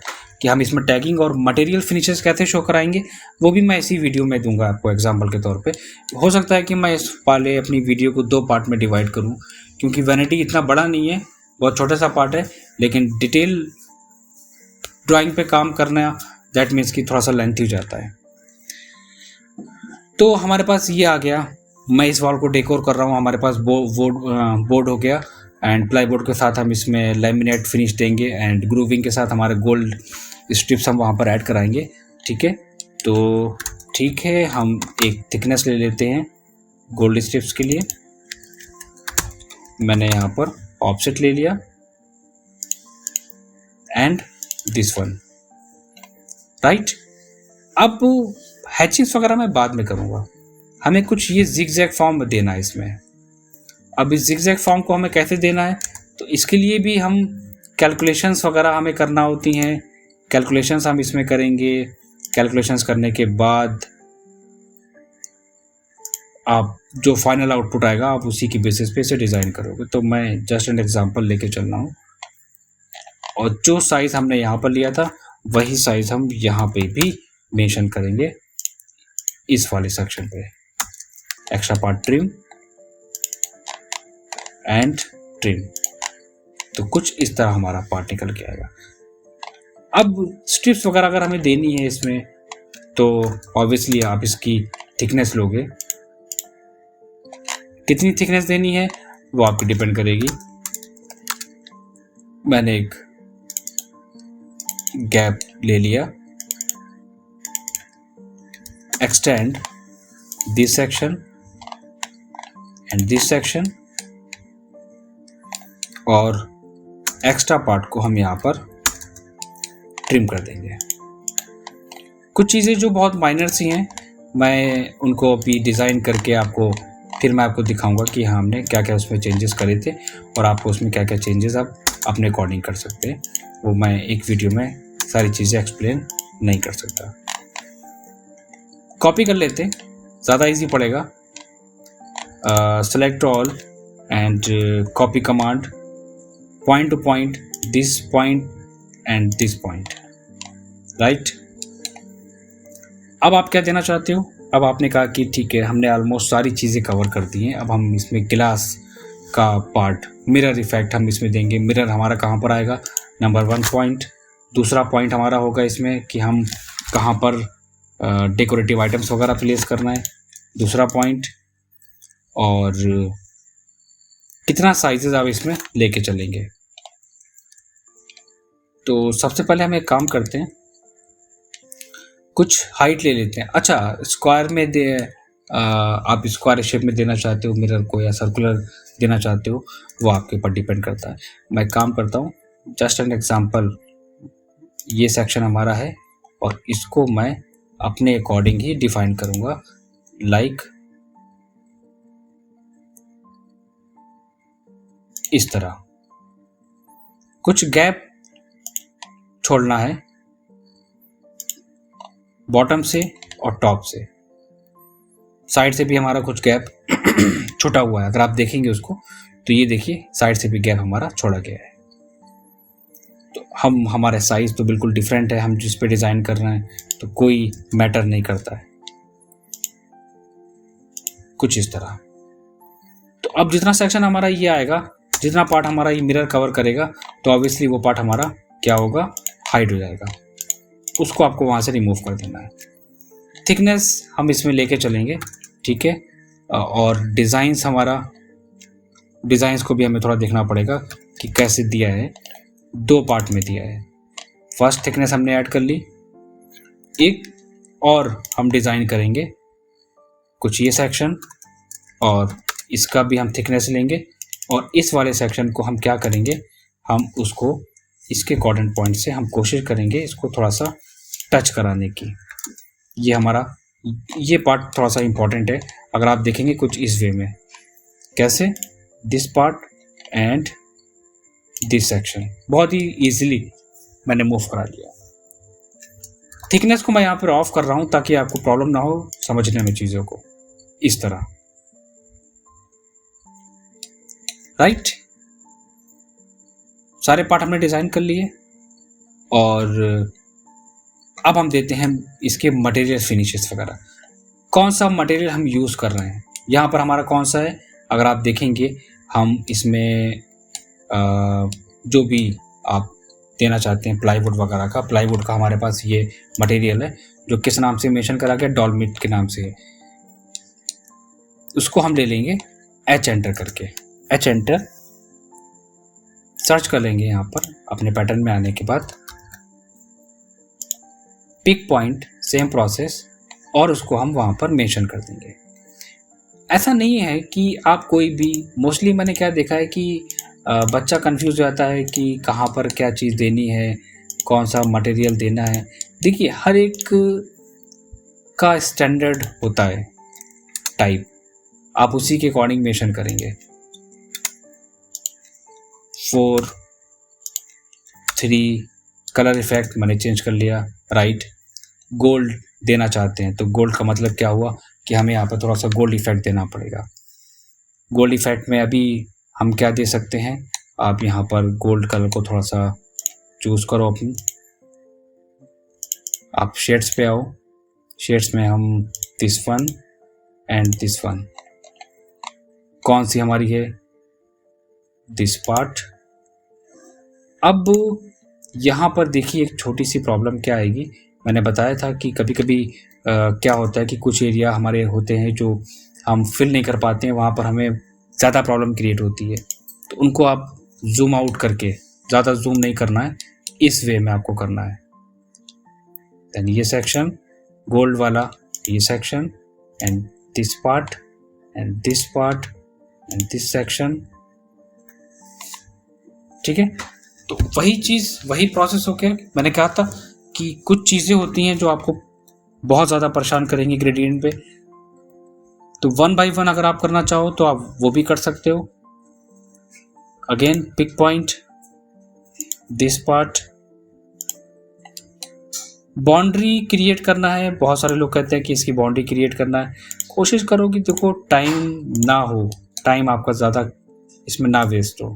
कि हम इसमें टैगिंग और मटेरियल फिनिशेस कैसे शो कराएंगे, वो भी मैं इसी वीडियो में दूंगा आपको एग्जांपल के तौर पे। हो सकता है कि मैं इस वाले अपनी वीडियो को 2 पार्ट में डिवाइड करूं, क्योंकि वैनिटी इतना बड़ा नहीं है, बहुत छोटा सा पार्ट है, लेकिन डिटेल ड्राइंग पे काम करना दैट मीन्स कि थोड़ा सा लेंथ हो जाता है। तो हमारे पास ये आ गया, मैं इस वॉल को डेकोर कर रहा हूँ, हमारे पास बोर्ड हो गया, एंड प्लाई बोर्ड के साथ हम इसमें लैमिनेट फिनिश देंगे, एंड ग्रूविंग के साथ हमारे गोल्ड स्ट्रिप्स हम वहाँ पर ऐड कराएंगे, ठीक है। तो ठीक है, हम एक थिकनेस ले लेते हैं गोल्ड स्ट्रिप्स के लिए। मैंने यहाँ पर ऑफसेट ले लिया, एंड दिस वन, राइट। अब हैचिंग्स वगैरह मैं बाद में करूँगा, हमें कुछ ये जिगजैग फॉर्म देना है इसमें। अब इस जिगजैग फॉर्म को हमें कैसे देना है, तो इसके लिए भी हम कैलकुलेशंस वगैरह हमें करना होती हैं। कैलकुलेशंस हम इसमें करेंगे, कैलकुलेशंस करने के बाद आप जो फाइनल आउटपुट आएगा, आप उसी की बेसिस पे इसे डिज़ाइन करोगे। तो मैं जस्ट एन एग्जांपल लेके चल रहा हूँ, और जो साइज़ हमने यहाँ पर लिया था वही साइज़ हम यहाँ पे भी मेंशन करेंगे इस वाले सेक्शन पे। Extra part trim and trim, तो कुछ इस तरह हमारा पार्ट निकल के आएगा। अब स्ट्रिप्स वगैरह अगर हमें देनी है इसमें, तो ऑब्वियसली आप इसकी थिकनेस लोगे, कितनी थिकनेस देनी है वो आपकी डिपेंड करेगी। मैंने एक गैप ले लिया, extend this section and this section, और एक्स्ट्रा पार्ट को हम यहाँ पर ट्रिम कर देंगे। कुछ चीज़ें जो बहुत माइनर सी हैं, मैं उनको अभी डिज़ाइन करके फिर मैं आपको दिखाऊंगा कि हाँ हमने क्या क्या उसमें चेंजेस करे थे और आपको उसमें क्या क्या चेंजेस आप अपने अकॉर्डिंग कर सकते हैं। वो मैं एक वीडियो में सारी चीज़ें एक्सप्लेन नहीं कर सकता। कॉपी कर लेते हैं, ज़्यादा इजी पड़ेगा। Select all and copy command, point two point, this point and this point, right. अब आप क्या देना चाहते हो? अब आपने कहा कि ठीक है, हमने ऑलमोस्ट सारी चीज़ें कवर कर दी हैं, अब हम इसमें ग्लास का पार्ट, मिरर इफेक्ट हम इसमें देंगे। मिरर हमारा कहाँ पर आएगा? Number 1 point. दूसरा पॉइंट हमारा होगा इसमें कि हम कहाँ पर डेकोरेटिव आइटम्स वगैरह प्लेस करना है, दूसरा पॉइंट। और कितना साइजेस आप इसमें लेके चलेंगे। तो सबसे पहले हम एक काम करते हैं, कुछ हाइट ले लेते हैं। अच्छा, स्क्वायर में आप स्क्वायर शेप में देना चाहते हो मिरर को या सर्कुलर देना चाहते हो, वो आपके ऊपर डिपेंड करता है। मैं काम करता हूँ, जस्ट एन एग्जांपल, ये सेक्शन हमारा है और इसको मैं अपने अकॉर्डिंग ही डिफाइन करूँगा, लाइक इस तरह। कुछ गैप छोड़ना है बॉटम से और टॉप से, साइड से भी हमारा कुछ गैप छुटा हुआ है। अगर आप देखेंगे उसको तो ये देखिए, साइड से भी गैप हमारा छोड़ा गया है। तो हमारे साइज तो बिल्कुल डिफरेंट है, हम जिस पे डिज़ाइन कर रहे हैं, तो कोई मैटर नहीं करता है। कुछ इस तरह। तो अब जितना सेक्शन हमारा ये आएगा, जितना पार्ट हमारा ये मिरर कवर करेगा, तो ऑब्वियसली वो पार्ट हमारा क्या होगा? हाइड हो जाएगा। उसको आपको वहाँ से रिमूव कर देना है। थिकनेस हम इसमें लेके चलेंगे, ठीक है। और डिज़ाइंस को भी हमें थोड़ा देखना पड़ेगा कि कैसे दिया है। 2 पार्ट में दिया है। फर्स्ट थिकनेस हमने ऐड कर ली, एक और हम डिज़ाइन करेंगे कुछ ये सेक्शन, और इसका भी हम थिकनेस लेंगे, और इस वाले सेक्शन को हम क्या करेंगे, हम उसको इसके कोऑर्डिनेट पॉइंट से हम कोशिश करेंगे इसको थोड़ा सा टच कराने की। ये पार्ट थोड़ा सा इम्पॉर्टेंट है। अगर आप देखेंगे कुछ इस वे में, कैसे, this part and this section, बहुत ही इजीली मैंने मूव करा लिया। थिकनेस को मैं यहाँ पर ऑफ कर रहा हूँ ताकि आपको प्रॉब्लम ना हो समझने में चीज़ों को। इस तरह, राइट। सारे पार्ट हमने डिज़ाइन कर लिए, और अब हम देते हैं इसके मटेरियल फिनिशेस वगैरह। कौन सा मटेरियल हम यूज़ कर रहे हैं यहाँ पर, हमारा कौन सा है? अगर आप देखेंगे, हम इसमें जो भी आप देना चाहते हैं प्लाईवुड वगैरह का, प्लाईवुड का हमारे पास ये मटेरियल है, जो किस नाम से मेंशन करा गया? डॉलमिट के नाम से है। उसको हम ले लेंगे एच एंटर करके, एच एंटर सर्च कर लेंगे यहाँ पर अपने पैटर्न में आने के बाद, पिक पॉइंट, सेम प्रोसेस, और उसको हम वहाँ पर मेंशन कर देंगे। ऐसा नहीं है कि आप कोई भी, मोस्टली मैंने क्या देखा है कि बच्चा कंफ्यूज हो जाता है कि कहाँ पर क्या चीज़ देनी है, कौन सा मटेरियल देना है। देखिए, हर एक का स्टैंडर्ड होता है टाइप, आप उसी के अकॉर्डिंग मेंशन करेंगे। 4, 3 कलर इफेक्ट मैंने चेंज कर लिया, राइट। गोल्ड देना चाहते हैं तो गोल्ड का मतलब क्या हुआ कि हमें यहाँ पर थोड़ा सा गोल्ड इफेक्ट देना पड़ेगा। गोल्ड इफेक्ट में अभी हम क्या दे सकते हैं, आप यहाँ पर गोल्ड कलर को थोड़ा सा चूज़ करो अपनी, आप शेड्स पे आओ, शेड्स में हम this one and this one, कौन सी हमारी है, दिस पार्ट। अब यहाँ पर देखिए एक छोटी सी प्रॉब्लम क्या आएगी, मैंने बताया था कि कभी कभी क्या होता है कि कुछ एरिया हमारे होते हैं जो हम फिल नहीं कर पाते हैं, वहाँ पर हमें ज़्यादा प्रॉब्लम क्रिएट होती है, तो उनको आप जूम आउट करके, ज़्यादा जूम नहीं करना है, इस वे में आपको करना है, देन ये सेक्शन गोल्ड वाला, ये section and this part and this part and this section. ठीक है, तो वही चीज़ वही प्रोसेस हो गया। मैंने कहा था कि कुछ चीज़ें होती हैं जो आपको बहुत ज़्यादा परेशान करेंगी ग्रेडियंट पे, तो 1 बाय 1 अगर आप करना चाहो तो आप वो भी कर सकते हो। Again pick point, this part, boundary create करना है। बहुत सारे लोग कहते हैं कि इसकी बाउंड्री क्रिएट करना है, कोशिश करो कि देखो टाइम ना हो, टाइम आपका ज़्यादा इसमें ना वेस्ट हो,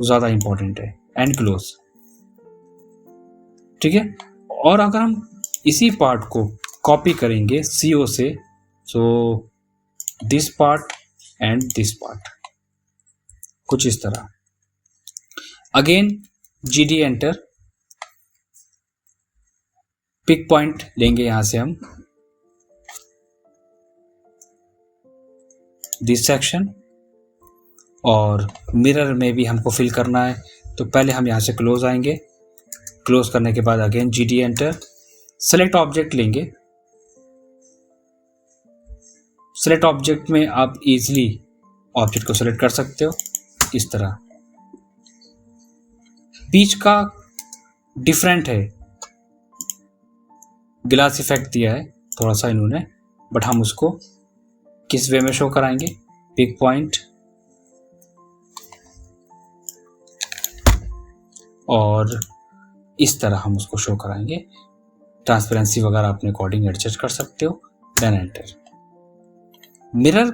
ज़्यादा इंपॉर्टेंट है। एंड क्लोज, ठीक है। और अगर हम इसी पार्ट को कॉपी करेंगे CO से, so this part and this part, कुछ इस तरह। Again GD enter, pick point लेंगे यहां से हम दिस सेक्शन, और मिरर में भी हमको फिल करना है, तो पहले हम यहां से क्लोज आएंगे। क्लोज करने के बाद again GD enter, select object लेंगे। सेलेक्ट ऑब्जेक्ट में आप इजीली ऑब्जेक्ट को सेलेक्ट कर सकते हो इस तरह। बीच का डिफरेंट है, ग्लास इफेक्ट दिया है थोड़ा सा इन्होंने, बट हम उसको किस वे में शो कराएंगे, पिक पॉइंट और इस तरह हम उसको शो कराएंगे। ट्रांसपेरेंसी वगैरह अपने अकॉर्डिंग एडजस्ट कर सकते हो। Then enter. मिरर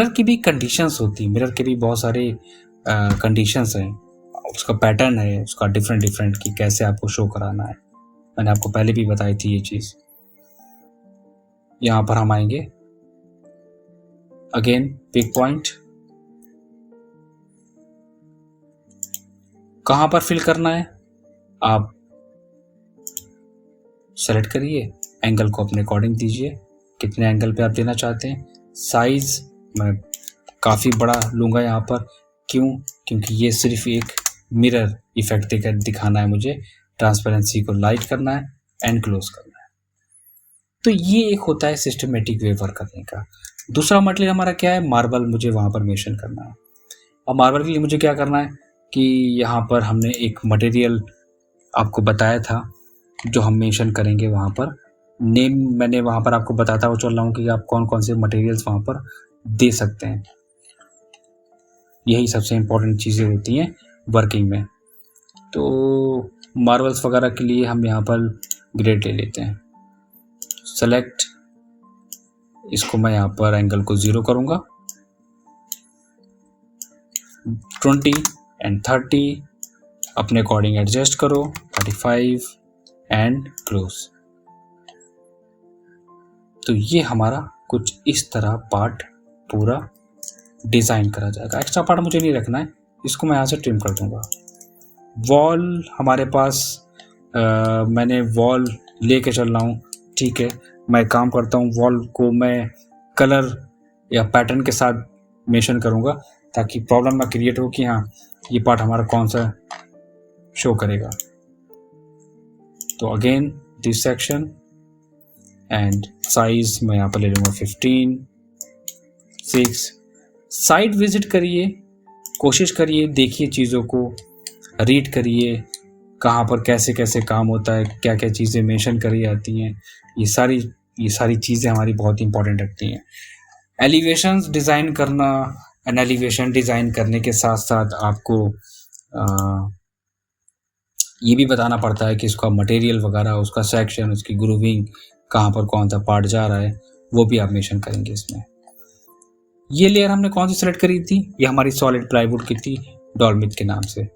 की भी कंडीशंस होती है, मिरर के भी बहुत सारे कंडीशंस हैं, उसका पैटर्न है, उसका डिफरेंट कि कैसे आपको शो कराना है। मैंने आपको पहले भी बताई थी ये चीज़। यहाँ पर हम आएंगे, अगेन पिक पॉइंट, कहाँ पर फिल करना है आप सेलेक्ट करिए, एंगल को अपने अकॉर्डिंग दीजिए, कितने एंगल पे आप देना चाहते हैं। साइज मैं काफ़ी बड़ा लूँगा यहाँ पर, क्यों? क्योंकि ये सिर्फ एक मिरर इफेक्ट दिखाना है मुझे, ट्रांसपेरेंसी को लाइट करना है, एंड क्लोज करना है। तो ये एक होता है सिस्टमेटिक वे वर्क करने का। दूसरा मटेरियल हमारा क्या है, मार्बल मुझे वहाँ पर मेंशन करना है। अब मार्बल के लिए मुझे क्या करना है कि यहाँ पर हमने एक मटेरियल आपको बताया था जो हम मेंशन करेंगे वहाँ पर। नेम मैंने वहाँ पर आपको बताता हुआ चल रहा हूँ कि आप कौन कौन से मटेरियल्स वहाँ पर दे सकते हैं। यही सबसे इम्पोर्टेंट चीज़ें होती हैं वर्किंग में। तो मार्बल्स वगैरह के लिए हम यहाँ पर ग्रेड ले लेते हैं। सेलेक्ट, इसको मैं यहाँ पर एंगल को 0 करूँगा, 20 एंड 30 अपने अकॉर्डिंग एडजस्ट करो, 35 एंड क्लोज। तो ये हमारा कुछ इस तरह पार्ट पूरा डिज़ाइन करा जाएगा। एक्स्ट्रा पार्ट मुझे नहीं रखना है, इसको मैं यहाँ से ट्रिम कर दूंगा। वॉल हमारे पास मैंने वॉल लेके चल रहा हूँ, ठीक है। मैं काम करता हूँ, वॉल को मैं कलर या पैटर्न के साथ मेंशन करूँगा ताकि प्रॉब्लम ना क्रिएट हो कि हाँ ये पार्ट हमारा कौन सा शो करेगा। तो again this section and size मैं यहाँ पर ले लूँगा 15, 6। साइट विजिट करिए, कोशिश करिए, देखिए चीज़ों को, रीड करिए, कहाँ पर कैसे कैसे काम होता है, क्या क्या चीज़ें मेंशन करी जाती हैं। ये सारी चीज़ें हमारी बहुत इंपॉर्टेंट रखती हैं। एलिवेशंस डिज़ाइन करना, एन एलिवेशन डिज़ाइन करने के साथ साथ आपको ये भी बताना पड़ता है कि इसका मटेरियल वगैरह, उसका सेक्शन, उसकी ग्रूविंग, कहाँ पर कौन सा पार्ट जा रहा है, वो भी आप मेंशन करेंगे इसमें। ये लेयर हमने कौन सी सेलेक्ट करी थी, ये हमारी सॉलिड प्लाईवुड की थी डॉलमिट के नाम से,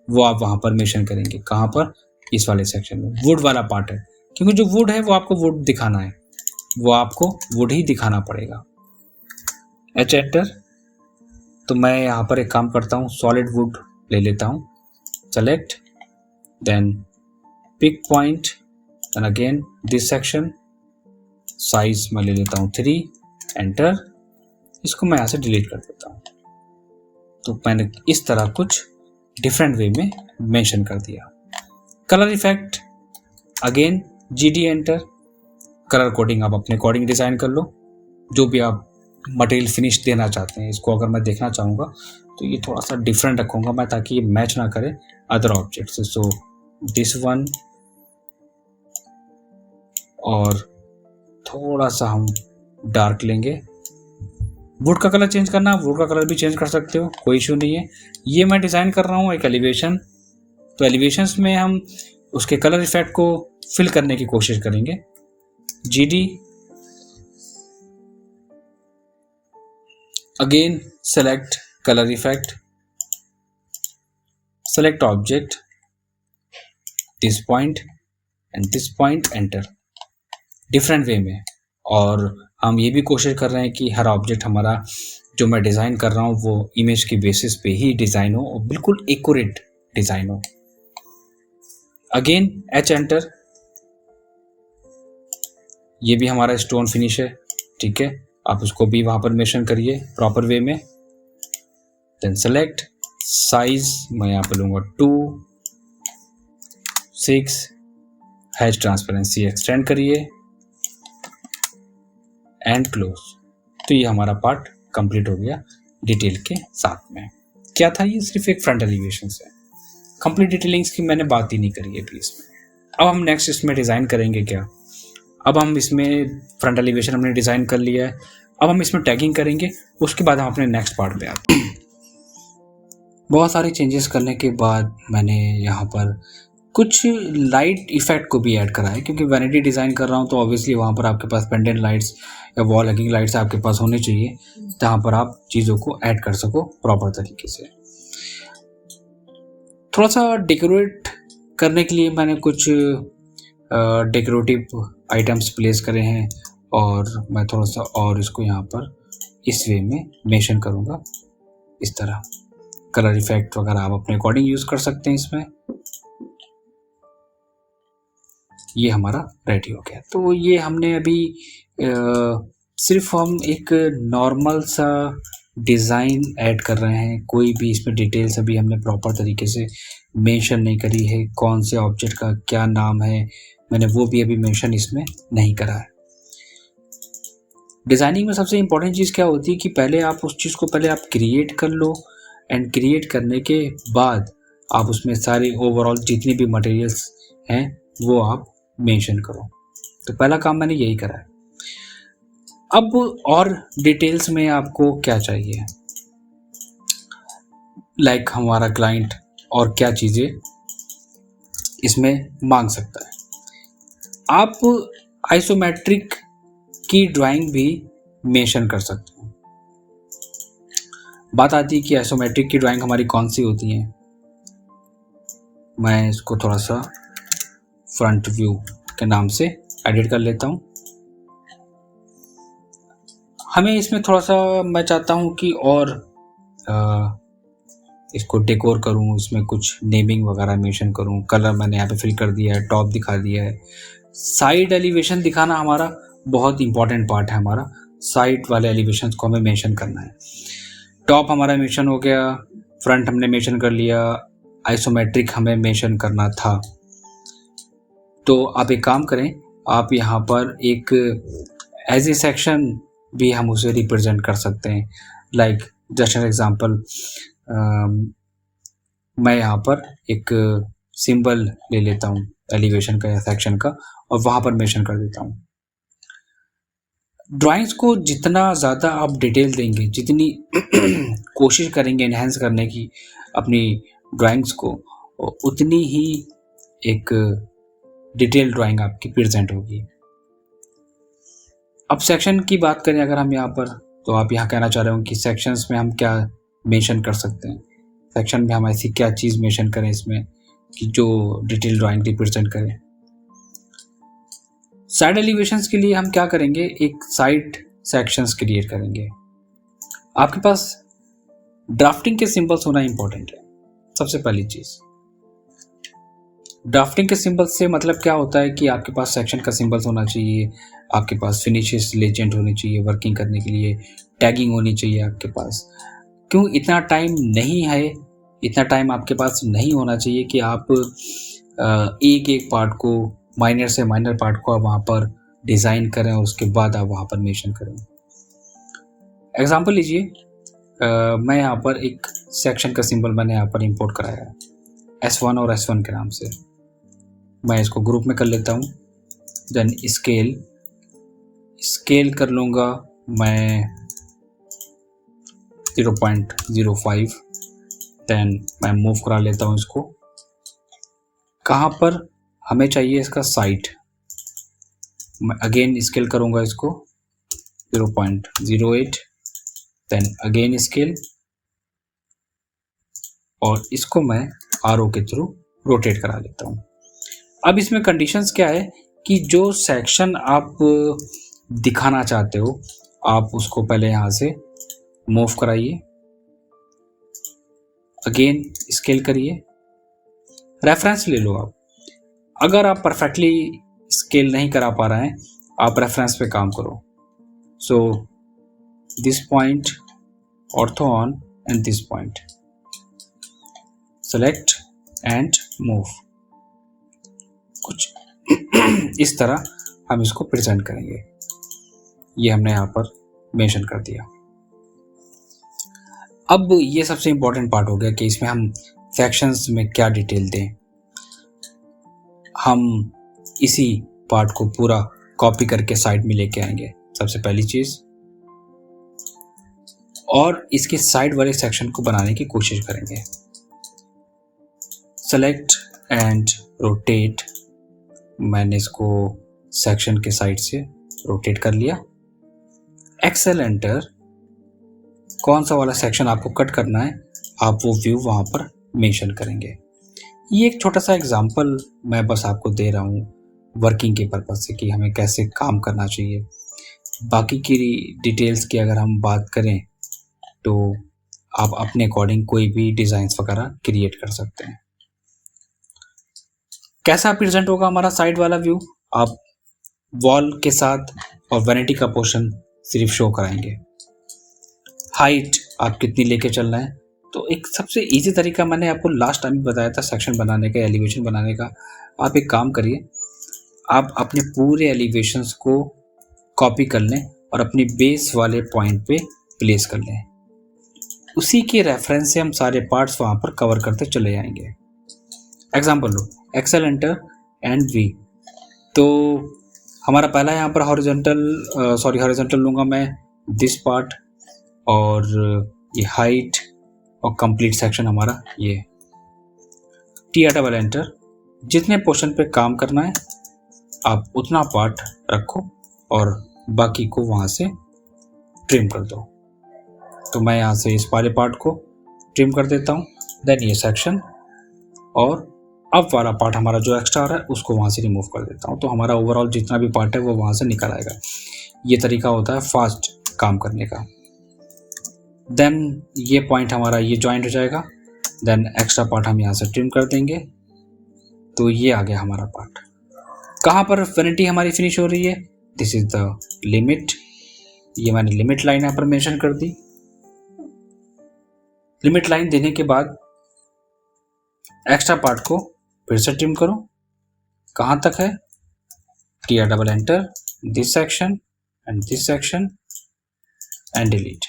वो आप वहाँ पर मेंशन करेंगे। कहाँ पर, इस वाले सेक्शन में। वुड वाला पार्ट है, क्योंकि जो वुड है वो आपको वुड दिखाना है, वो आपको वुड ही दिखाना पड़ेगा। H enter. तो मैं यहाँ पर एक काम करता हूँ, सॉलिड वुड ले लेता हूँ, select, then pick point, then again this section, size मैं ले लेता हूँ 3, एंटर। इसको मैं यहाँ से डिलीट कर देता हूँ। तो मैंने इस तरह कुछ डिफरेंट वे में मेंशन कर दिया। Colour effect, again GD enter. Colour coding आप अपने अकॉर्डिंग डिज़ाइन कर लो, जो भी आप मटेरियल फिनिश देना चाहते हैं। इसको अगर मैं देखना चाहूँगा तो ये थोड़ा सा डिफरेंट रखूँगा मैं, ताकि ये मैच ना करे अदर ऑब्जेक्ट से। सो दिस वन, और थोड़ा सा हम डार्क लेंगे। वुड का कलर चेंज करना, वुड का कलर भी चेंज कर सकते हो, कोई इशू नहीं है। ये मैं डिज़ाइन कर रहा हूँ एक एलिवेशन, तो एलिवेशंस में हम उसके कलर इफेक्ट को फिल करने की कोशिश करेंगे। GD, again select colour effect, select object, this point and this point, enter. Different way में, और हम ये भी कोशिश कर रहे हैं कि हर ऑब्जेक्ट हमारा जो मैं डिज़ाइन कर रहा हूँ वो इमेज की बेसिस पे ही डिज़ाइन हो और बिल्कुल एक्यूरेट डिज़ाइन हो। Again H enter. ये भी हमारा स्टोन फिनिश है, ठीक है, आप उसको भी वहाँ पर मेंशन करिए प्रॉपर वे में। देन सेलेक्ट साइज, मैं यहाँ पर लूँगा 2, 6, हैच ट्रांसपेरेंसी एक्सटेंड करिए एंड क्लोज। तो ये हमारा पार्ट कंप्लीट हो गया डिटेल के साथ में। क्या था ये? सिर्फ एक फ्रंट एलिवेशन है, कंप्लीट डिटेलिंग्स की मैंने बात ही नहीं करी है प्लीज में। अब हम नेक्स्ट इसमें डिज़ाइन करेंगे क्या? अब हम इसमें फ्रंट एलिवेशन हमने डिज़ाइन कर लिया है, अब हम इसमें टैगिंग करेंगे, उसके बाद हम अपने नेक्स्ट पार्ट पे आते हैं। बहुत सारे चेंजेस करने के बाद मैंने यहाँ पर कुछ लाइट इफेक्ट को भी ऐड करा है, क्योंकि वैनिटी डिज़ाइन कर रहा हूँ तो ऑब्वियसली वहाँ पर आपके पास पेंडेंट लाइट्स या वॉल हैंगिंग लाइट्स आपके पास होने चाहिए, जहाँ पर आप चीज़ों को ऐड कर सको प्रॉपर तरीके से। थोड़ा सा डेकोरेट करने के लिए मैंने कुछ डेकोरेटिव आइटम्स प्लेस करे हैं, और मैं थोड़ा सा और इसको यहाँ पर इस वे में मेंशन करूँगा। इस तरह कलर इफेक्ट वगैरह आप अपने अकॉर्डिंग यूज़ कर सकते हैं इसमें। ये हमारा रेडी हो गया। तो ये हमने अभी सिर्फ हम एक नॉर्मल सा डिज़ाइन ऐड कर रहे हैं, कोई भी इसमें डिटेल्स अभी हमने प्रॉपर तरीके से मेंशन नहीं करी है। कौन से ऑब्जेक्ट का क्या नाम है मैंने वो भी अभी मेंशन इसमें नहीं करा है। डिज़ाइनिंग में सबसे इम्पोर्टेंट चीज़ क्या होती है कि पहले आप उस चीज़ को पहले आप क्रिएट कर लो, एंड क्रिएट करने के बाद आप उसमें सारे ओवरऑल जितनी भी मटेरियल्स हैं वो आप मेंशन करो। तो पहला काम मैंने यही करा है। अब और डिटेल्स में आपको क्या चाहिए, लाइक हमारा क्लाइंट और क्या चीज़ें इसमें मांग सकता है। आप आइसोमेट्रिक की ड्राइंग भी मेंशन कर सकते हैं। बात आती है कि आइसोमेट्रिक की ड्राइंग हमारी कौन सी होती है। मैं इसको थोड़ा सा फ्रंट व्यू के नाम से एडिट कर लेता हूँ। हमें इसमें थोड़ा सा मैं चाहता हूँ कि और इसको डेकोर करूँ, इसमें कुछ नेमिंग वगैरह मेंशन करूँ। कलर मैंने यहाँ पे फिल कर दिया है, टॉप दिखा दिया है। साइड एलिवेशन दिखाना हमारा बहुत इंपॉर्टेंट पार्ट है। हमारा साइड वाले एलिवेशन को हमें मेंशन करना है। टॉप हमारा मेंशन हो गया, फ्रंट हमने मेंशन कर लिया, आइसोमेट्रिक हमें मेंशन करना था। तो आप एक काम करें, आप यहाँ पर एक एज ए सेक्शन भी हम उसे रिप्रेजेंट कर सकते हैं। लाइक जस्ट एन एग्जांपल, मैं यहाँ पर एक सिंबल ले लेता हूँ एलिवेशन का या सेक्शन का, और वहाँ पर मेंशन कर देता हूँ। ड्राइंग्स को जितना ज़्यादा आप डिटेल देंगे, जितनी कोशिश करेंगे एनहेंस करने की अपनी ड्राइंग्स को, उतनी ही एक डिटेल ड्राइंग आपकी प्रेजेंट होगी। अब सेक्शन की बात करें अगर हम यहाँ पर, तो आप यहाँ कहना चाह रहे हो कि सेक्शंस में हम क्या मेंशन कर सकते हैं। सेक्शन में हम ऐसी क्या चीज़ मेंशन करें इसमें कि जो डिटेल ड्राइंग रिप्रेजेंट करे। साइड एलिवेशंस के लिए हम क्या करेंगे, एक साइड सेक्शंस क्रिएट करेंगे। आपके पास ड्राफ्टिंग के सिंबल्स होना इंपॉर्टेंट है। सबसे पहली चीज़, ड्राफ्टिंग के सिंबल्स से मतलब क्या होता है कि आपके पास सेक्शन का सिंबल्स होना चाहिए, आपके पास फिनिशेस लेजेंड होनी चाहिए वर्किंग करने के लिए, टैगिंग होनी चाहिए आपके पास। क्यों इतना टाइम नहीं है, इतना टाइम आपके पास नहीं होना चाहिए कि आप एक एक पार्ट को माइनर से माइनर पार्ट को आप वहाँ पर डिज़ाइन करें और उसके बाद आप वहाँ पर मेंशन करें। एग्जांपल लीजिए, मैं यहाँ पर एक सेक्शन का सिंबल मैंने यहाँ पर इंपोर्ट कराया है S1 और S1 के नाम से। मैं इसको ग्रुप में कर लेता हूँ। देन स्केल कर लूँगा मैं 0.05। देन मैं मूव करा लेता हूँ इसको। कहाँ पर हमें चाहिए इसका साइट, मैं अगेन स्केल करूँगा इसको 0.08। देन अगेन स्केल, और इसको मैं आरो के थ्रू रोटेट करा लेता हूँ। अब इसमें कंडीशंस क्या है कि जो सेक्शन आप दिखाना चाहते हो आप उसको पहले यहाँ से मूव कराइए, अगेन स्केल करिए, रेफरेंस ले लो आप। अगर आप परफेक्टली स्केल नहीं करा पा रहे हैं आप रेफरेंस पे काम करो। So this point ortho on and this point, select and move. कुछ इस तरह हम इसको प्रेजेंट करेंगे। ये हमने यहाँ पर मेंशन कर दिया। अब ये सबसे इम्पोर्टेंट पार्ट हो गया कि इसमें हम सेक्शंस में क्या डिटेल दें। हम इसी पार्ट को पूरा कॉपी करके साइड में लेके आएंगे सबसे पहली चीज़, और इसके साइड वाले सेक्शन को बनाने की कोशिश करेंगे। सेलेक्ट एंड रोटेट, मैंने इसको सेक्शन के साइड से रोटेट कर लिया। एक्सेल एंटर, कौन सा वाला सेक्शन आपको कट करना है आप वो व्यू वहाँ पर मेंशन करेंगे। ये एक छोटा सा एग्जांपल मैं बस आपको दे रहा हूँ वर्किंग के पर्पज से कि हमें कैसे काम करना चाहिए। बाकी की डिटेल्स की अगर हम बात करें तो आप अपने अकॉर्डिंग कोई भी डिज़ाइंस वगैरह क्रिएट कर सकते हैं। कैसा प्रेजेंट होगा हमारा साइड वाला व्यू, आप वॉल के साथ और वैनिटी का पोर्शन सिर्फ शो कराएंगे। हाइट आप कितनी लेके चल रहे हैं, तो एक सबसे इजी तरीका मैंने आपको लास्ट टाइम बताया था सेक्शन बनाने का, एलिवेशन बनाने का। आप एक काम करिए, आप अपने पूरे एलिवेशंस को कॉपी कर लें और अपने बेस वाले पॉइंट पे प्लेस कर लें। उसी के रेफरेंस से हम सारे पार्ट्स वहाँ पर कवर करते चले जाएंगे। एग्जाम्पल लो, एक्सेल एंटर एंड वी। तो हमारा पहला यहाँ पर हॉरिजॉन्टल लूँगा मैं दिस पार्ट, और ये हाइट और कंप्लीट सेक्शन हमारा ये। टी8 जितने पोर्शन पे काम करना है आप उतना पार्ट रखो और बाकी को वहाँ से ट्रिम कर दो। तो मैं यहाँ से इस वाले पार्ट को ट्रिम कर देता हूँ। देन ये सेक्शन और अब वाला पार्ट हमारा जो एक्स्ट्रा आ रहा है उसको वहाँ से रिमूव कर देता हूँ। तो हमारा ओवरऑल जितना भी पार्ट है वो वहाँ से निकल आएगा। ये तरीका होता है फास्ट काम करने का। देन ये पॉइंट हमारा ये जॉइंट हो जाएगा। देन एक्स्ट्रा पार्ट हम यहाँ से ट्रिम कर देंगे। तो ये आ गया हमारा पार्ट। कहाँ पर वैनिटी हमारी फिनिश हो रही है, दिस इज द लिमिट। ये मैंने लिमिट लाइन यहाँ पर मेंशन कर दी। लिमिट लाइन देने के बाद एक्स्ट्रा पार्ट को फिर से ट्रिम करो। कहाँ तक है, टी8 this section and this section and delete.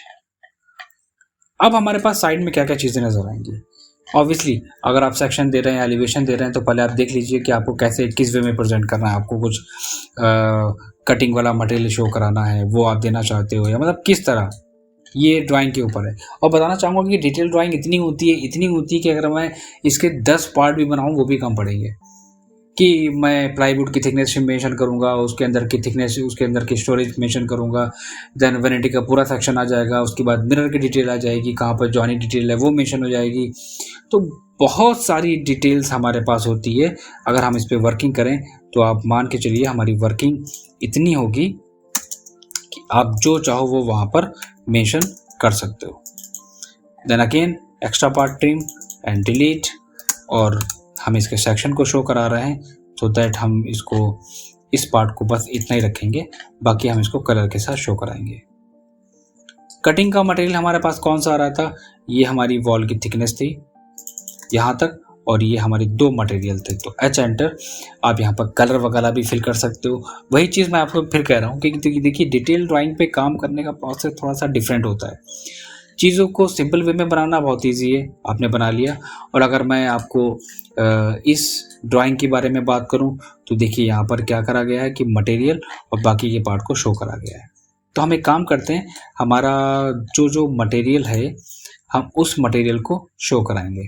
अब हमारे पास साइड में क्या क्या चीज़ें नजर आएंगी। ऑब्वियसली अगर आप सेक्शन दे रहे हैं, एलिवेशन दे रहे हैं, तो पहले आप देख लीजिए कि आपको कैसे किस वे में प्रेजेंट करना है। आपको कुछ कटिंग वाला मटेरियल शो कराना है वो आप देना चाहते हो, या मतलब किस तरह, ये ड्राइंग के ऊपर है। और बताना चाहूँगा कि डिटेल ड्राइंग इतनी होती है कि अगर मैं इसके 10 पार्ट भी बनाऊँ वो भी कम पड़ेंगे। कि मैं प्लाईवुड की थिकनेस मेंशन करूँगा, उसके अंदर की थिकनेस, उसके अंदर की स्टोरेज मेंशन करूँगा। देन वैनिटी का पूरा सेक्शन आ जाएगा। उसके बाद मिरर की डिटेल आ जाएगी, कहाँ पर जॉइनिंग डिटेल है वो मेंशन हो जाएगी। तो बहुत सारी डिटेल्स हमारे पास होती है। अगर हम इस पर वर्किंग करें तो आप मान के चलिए हमारी वर्किंग इतनी होगी कि आप जो चाहो वो वहाँ पर मेंशन कर सकते हो। Then again extra part trim and delete, और हम इसके सेक्शन को शो करा रहे हैं सो दैट हम इसको इस पार्ट को बस इतना ही रखेंगे, बाकी हम इसको कलर के साथ शो कराएंगे। कटिंग का मटेरियल हमारे पास कौन सा आ रहा था, ये हमारी वॉल की थिकनेस थी यहाँ तक, और ये हमारे 2 मटेरियल थे। तो एच एंटर, आप यहाँ पर कलर वगैरह भी फिल कर सकते हो। वही चीज़ मैं आपको फिर कह रहा हूँ कि देखिए डिटेल ड्राइंग पे काम करने का प्रोसेस थोड़ा सा डिफरेंट होता है। चीज़ों को सिंपल वे में बनाना बहुत ईजी है, आपने बना लिया। और अगर मैं आपको इस ड्राइंग के बारे में बात करूं तो देखिए यहाँ पर क्या करा गया है कि मटेरियल और बाकी के पार्ट को शो करा गया है। तो हम एक काम करते हैं, हमारा जो मटेरियल है हम उस मटेरियल को शो कराएंगे।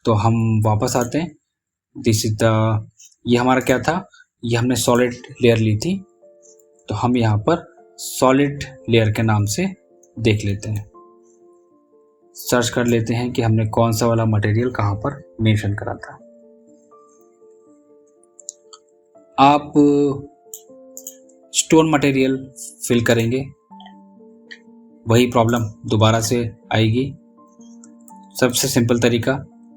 तो हम वापस आते हैं, दिस इज द, ये हमारा क्या था, ये हमने सॉलिड लेयर ली थी। तो हम यहाँ पर सॉलिड लेयर के नाम से देख लेते हैं, सर्च कर लेते हैं कि हमने कौन सा वाला मटेरियल कहाँ पर मेंशन करा था। आप स्टोन मटेरियल फिल करेंगे, वही प्रॉब्लम दोबारा से आएगी। सबसे सिंपल तरीका,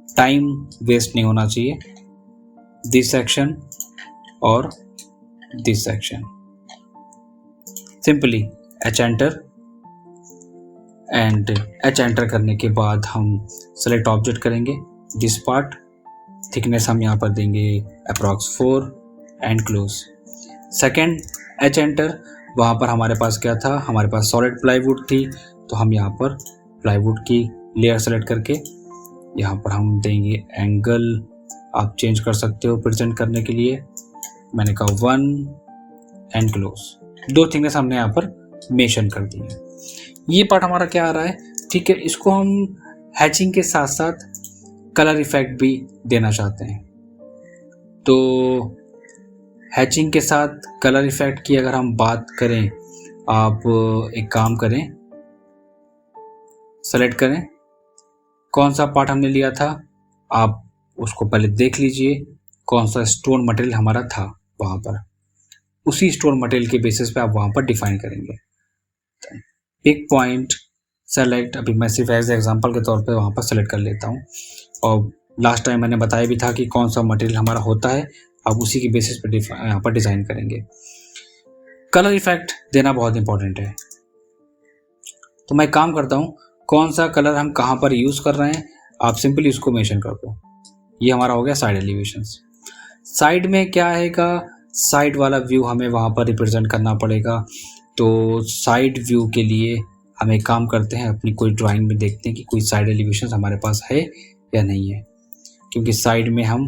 टाइम वेस्ट नहीं होना चाहिए, दिस सेक्शन और this section, simply H enter, and H enter करने के बाद हम सेलेक्ट ऑब्जेक्ट करेंगे, दिस पार्ट, थिकनेस हम यहाँ पर देंगे approx 4 and close. Second H enter, वहाँ पर हमारे पास क्या था, हमारे पास सॉलिड प्लाईवुड थी। तो हम यहाँ पर प्लाईवुड की लेयर सेलेक्ट करके यहाँ पर हम देंगे एंगल, आप चेंज कर सकते हो प्रेजेंट करने के लिए। मैंने कहा 1 एंड क्लोज, 2 थिकनेस हमने यहाँ पर मेंशन कर दी है। ये पार्ट हमारा क्या आ रहा है, ठीक है। इसको हम हैचिंग के साथ साथ कलर इफेक्ट भी देना चाहते हैं। तो हैचिंग के साथ कलर इफेक्ट की अगर हम बात करें, आप एक काम करें, सेलेक्ट करें कौन सा पार्ट हमने लिया था, आप उसको पहले देख लीजिए कौन सा स्टोन मटेरियल हमारा था वहाँ पर, उसी स्टोन मटेरियल के बेसिस पे आप वहाँ पर डिफाइन करेंगे। पिक पॉइंट सेलेक्ट, अभी मैं सिर्फ एज एग्जांपल के तौर पे वहाँ पर सेलेक्ट कर लेता हूँ। और लास्ट टाइम मैंने बताया भी था कि कौन सा मटेरियल हमारा होता है, आप उसी की बेसिस पे यहाँ पर डिज़ाइन करेंगे। कलर इफेक्ट देना बहुत इंपॉर्टेंट है। तो मैं काम करता हूँ, कौन सा कलर हम कहाँ पर यूज़ कर रहे हैं, आप सिंपली उसको मेंशन कर दो। ये हमारा हो गया साइड एलिवेशंस। साइड में क्या आएगा, साइड वाला व्यू हमें वहाँ पर रिप्रेजेंट करना पड़ेगा। तो साइड व्यू के लिए हम एक काम करते हैं, अपनी कोई ड्राइंग में देखते हैं कि कोई साइड एलिवेशन हमारे पास है या नहीं है, क्योंकि साइड में हम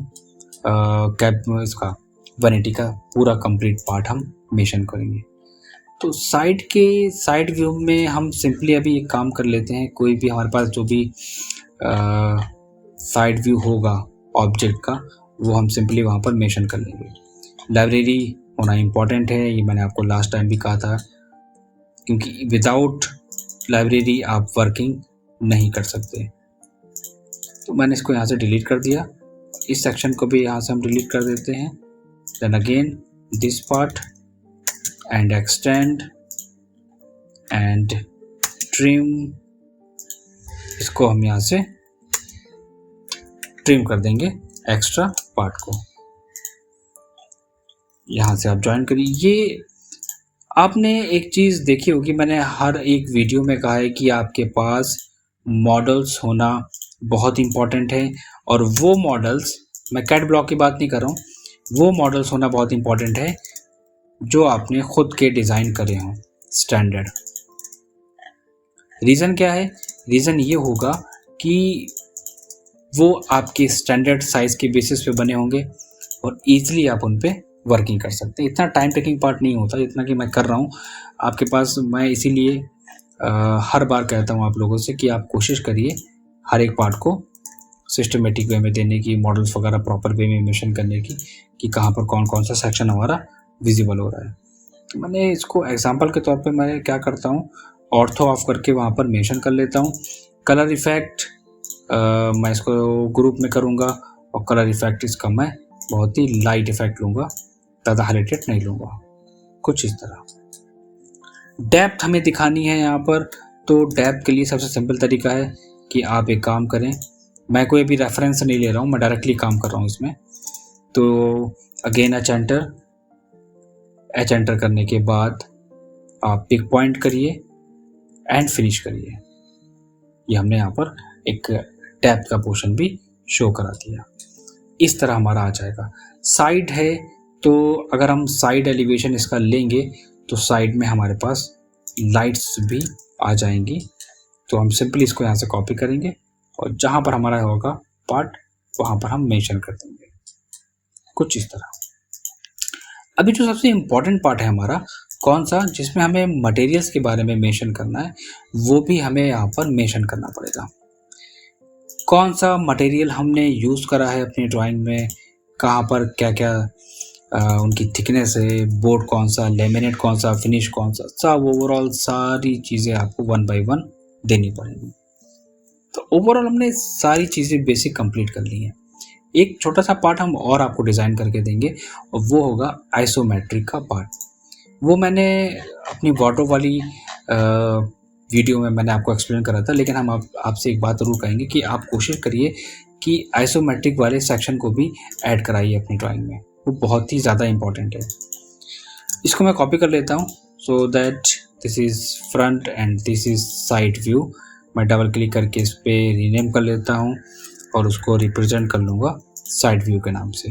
कैप इसका वैनिटी का पूरा कंप्लीट पार्ट हम मेंशन करेंगे। तो साइड व्यू में हम सिंपली अभी एक काम कर लेते हैं, कोई भी हमारे पास जो भी साइड व्यू होगा ऑब्जेक्ट का, वो हम सिंपली वहाँ पर मेंशन कर लेंगे। लाइब्रेरी होना इम्पॉर्टेंट है, ये मैंने आपको लास्ट टाइम भी कहा था, क्योंकि विदाउट लाइब्रेरी आप वर्किंग नहीं कर सकते। तो मैंने इसको यहाँ से डिलीट कर दिया, इस सेक्शन को भी यहाँ से हम डिलीट कर देते हैं। Then again this part and extend and trim, इसको हम यहाँ से ट्रिम कर देंगे एक्स्ट्रा पार्ट को। यहाँ से आप ज्वाइन करिए। ये आपने एक चीज़ देखी होगी, मैंने हर एक वीडियो में कहा है कि आपके पास मॉडल्स होना बहुत इम्पॉर्टेंट है, और वो मॉडल्स, मैं कैट ब्लॉक की बात नहीं कर रहा हूँ, वो मॉडल्स होना बहुत इम्पॉर्टेंट है जो आपने खुद के डिज़ाइन करे हों स्टैंडर्ड। रीज़न क्या है, रीज़न ये होगा कि वो आपके स्टैंडर्ड साइज़ के बेसिस पे बने होंगे और ईजिली आप उन पे वर्किंग कर सकते हैं। इतना टाइम टेकिंग पार्ट नहीं होता जितना कि मैं कर रहा हूँ आपके पास। मैं इसीलिए हर बार कहता हूँ आप लोगों से कि आप कोशिश करिए हर एक पार्ट को सिस्टमेटिक वे में देने की, मॉडल्स वगैरह प्रॉपर वे में मेंशन करने की कि कहाँ पर कौन कौन सा सेक्शन हमारा विजिबल हो रहा है। तो मैंने इसको एग्जांपल के तौर पे मैं क्या करता हूँ, ऑर्थो ऑफ करके वहाँ पर मेंशन कर लेता हूँ। कलर इफेक्ट मैं इसको ग्रुप में करूँगा, और कलर इफेक्ट इसका मैं बहुत ही लाइट इफेक्ट लूँगा, ज़्यादा हाईलाइटेड नहीं लूँगा, कुछ इस तरह। डेप्थ हमें दिखानी है यहाँ पर, तो डेप्थ के लिए सबसे सिंपल तरीका है कि आप एक काम करें, मैं कोई भी रेफरेंस नहीं ले रहा हूँ, मैं डायरेक्टली काम कर रहा हूँ इसमें। तो अगेन एच एंटर करने के बाद आप पिक पॉइंट करिए एंड फिनिश करिए। ये हमने यहाँ पर एक डेप्थ का पोर्शन भी शो करा दिया। इस तरह हमारा आ जाएगा। साइड है तो अगर हम साइड एलिवेशन इसका लेंगे तो साइड में हमारे पास लाइट्स भी आ जाएंगी। तो हम सिंपली इसको यहाँ से कॉपी करेंगे और जहाँ पर हमारा होगा पार्ट वहाँ पर हम मेंशन कर देंगे कुछ इस तरह। अभी जो सबसे इम्पोर्टेंट पार्ट है हमारा कौन सा, जिसमें हमें मटेरियल्स के बारे में मेंशन करना है, वो भी हमें यहाँ पर मेंशन करना पड़ेगा। कौन सा मटेरियल हमने यूज़ करा है अपनी ड्राइंग में, कहाँ पर क्या क्या उनकी थिकनेस है, बोर्ड कौन सा, लेमिनेट कौन सा, फिनिश कौन सा, सब ओवरऑल सारी चीज़ें आपको 1 बाय 1 देनी पड़ेगी। तो ओवरऑल हमने सारी चीज़ें बेसिक कंप्लीट कर ली हैं। एक छोटा सा पार्ट हम और आपको डिज़ाइन करके देंगे और वो होगा आइसोमेट्रिक का पार्ट। वो मैंने अपनी वाटर वाली वीडियो में मैंने आपको एक्सप्लेन करा था, लेकिन हम आपसे एक बात ज़रूर कहेंगे कि आप कोशिश करिए कि आइसोमेट्रिक वाले सेक्शन को भी ऐड कराइए अपनी ड्राइंग में, वो बहुत ही ज़्यादा इम्पॉर्टेंट है। इसको मैं कॉपी कर लेता हूँ so that this is front end this is side view. मैं डबल क्लिक करके इस पर रीनेम कर लेता हूँ और उसको रिप्रेजेंट कर लूँगा साइड व्यू के नाम से।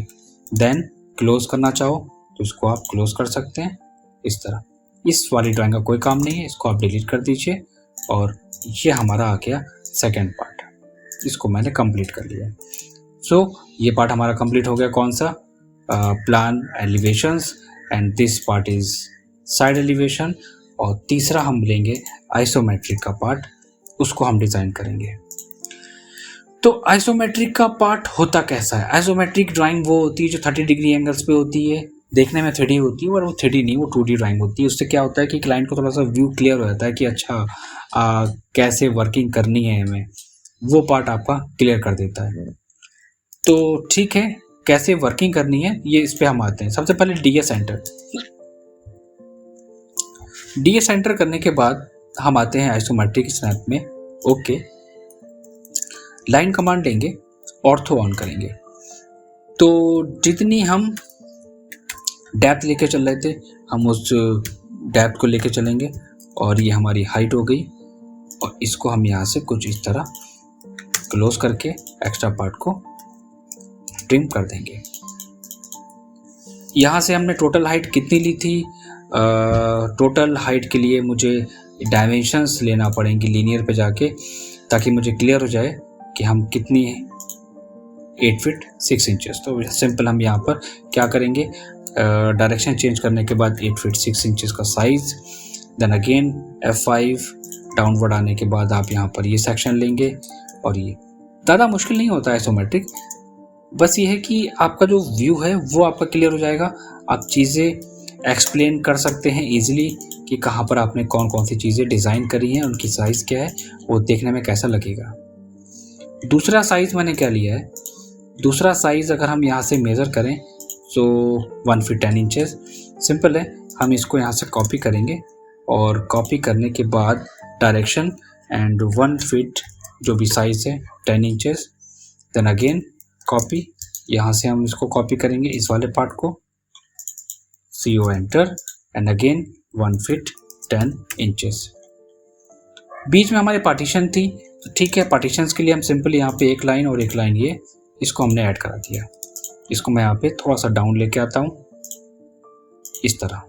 देन क्लोज़ करना चाहो तो इसको आप क्लोज़ कर सकते हैं इस तरह। इस वाली ड्राइंग का कोई काम नहीं है, इसको आप डिलीट कर दीजिए और ये हमारा आ गया सेकेंड पार्ट। इसको मैंने कंप्लीट कर लिया। सो ये पार्ट हमारा कंप्लीट हो गया। कौन सा, plan elevations and this part is side elevation. और तीसरा हम लेंगे आइसोमेट्रिक का पार्ट, उसको हम डिज़ाइन करेंगे। तो आइसोमेट्रिक का पार्ट होता कैसा है? आइसोमेट्रिक ड्राइंग वो होती है जो 30 डिग्री एंगल्स पे होती है, देखने में 3D होती है, और वो 3D नहीं, वो 2D ड्राइंग होती है। उससे क्या होता है कि क्लाइंट को थोड़ा सा व्यू क्लियर हो जाता है कि अच्छा कैसे वर्किंग करनी है हमें, वो पार्ट आपका क्लियर कर देता है। तो ठीक है, कैसे वर्किंग करनी है ये इस पे हम आते हैं। सबसे पहले डीएस एंटर। डीएस एंटर करने के बाद हम आते हैं आइसोमेट्रिक स्नैप में। ओके, लाइन कमांड लेंगे, ऑर्थो ऑन करेंगे। तो जितनी हम डेप्थ लेके चल रहे थे हम उस डेप्थ को लेके चलेंगे और ये हमारी हाइट हो गई। और इसको हम यहाँ से कुछ इस तरह क्लोज करके एक्स्ट्रा पार्ट को ट्रिम कर देंगे। यहाँ से हमने टोटल हाइट कितनी ली थी? टोटल हाइट के लिए मुझे डायमेंशंस लेना पड़ेंगे लीनियर पे जाके, ताकि मुझे क्लियर हो जाए कि हम कितनी 8 फीट 6 इंचेस। तो सिंपल हम यहाँ पर क्या करेंगे, डायरेक्शन चेंज करने के बाद 8 फीट 6 इंचेस का size, then again F5 downward आने के बाद आप यहाँ पर ये सेक्शन लेंगे। और ये ज़्यादा मुश्किल नहीं होता है आइसोमेट्रिक, बस ये है कि आपका जो व्यू है वो आपका क्लियर हो जाएगा। आप चीज़ें एक्सप्लेन कर सकते हैं ईजिली कि कहाँ पर आपने कौन कौन सी चीज़ें डिज़ाइन करी हैं, उनकी साइज़ क्या है, वो देखने में कैसा लगेगा। दूसरा साइज़ मैंने क्या लिया है, दूसरा साइज़ अगर हम यहाँ से मेज़र करें तो 1 फीट 10 इंचेस। सिंपल है, हम इसको यहाँ से कॉपी करेंगे और कॉपी करने के बाद डायरेक्शन एंड 1 फीट जो भी साइज़ है 10 इंचेस, देन अगेन कॉपी, यहाँ से हम इसको कॉपी करेंगे इस वाले पार्ट को, CO enter and again 1 feet 10 inches. बीच में हमारे पार्टीशन थी, तो ठीक है, पार्टीशंस के लिए हम सिंपल यहाँ पे एक लाइन और एक लाइन ये इसको हमने ऐड करा दिया। इसको मैं यहाँ पे थोड़ा सा डाउन लेके आता हूँ इस तरह।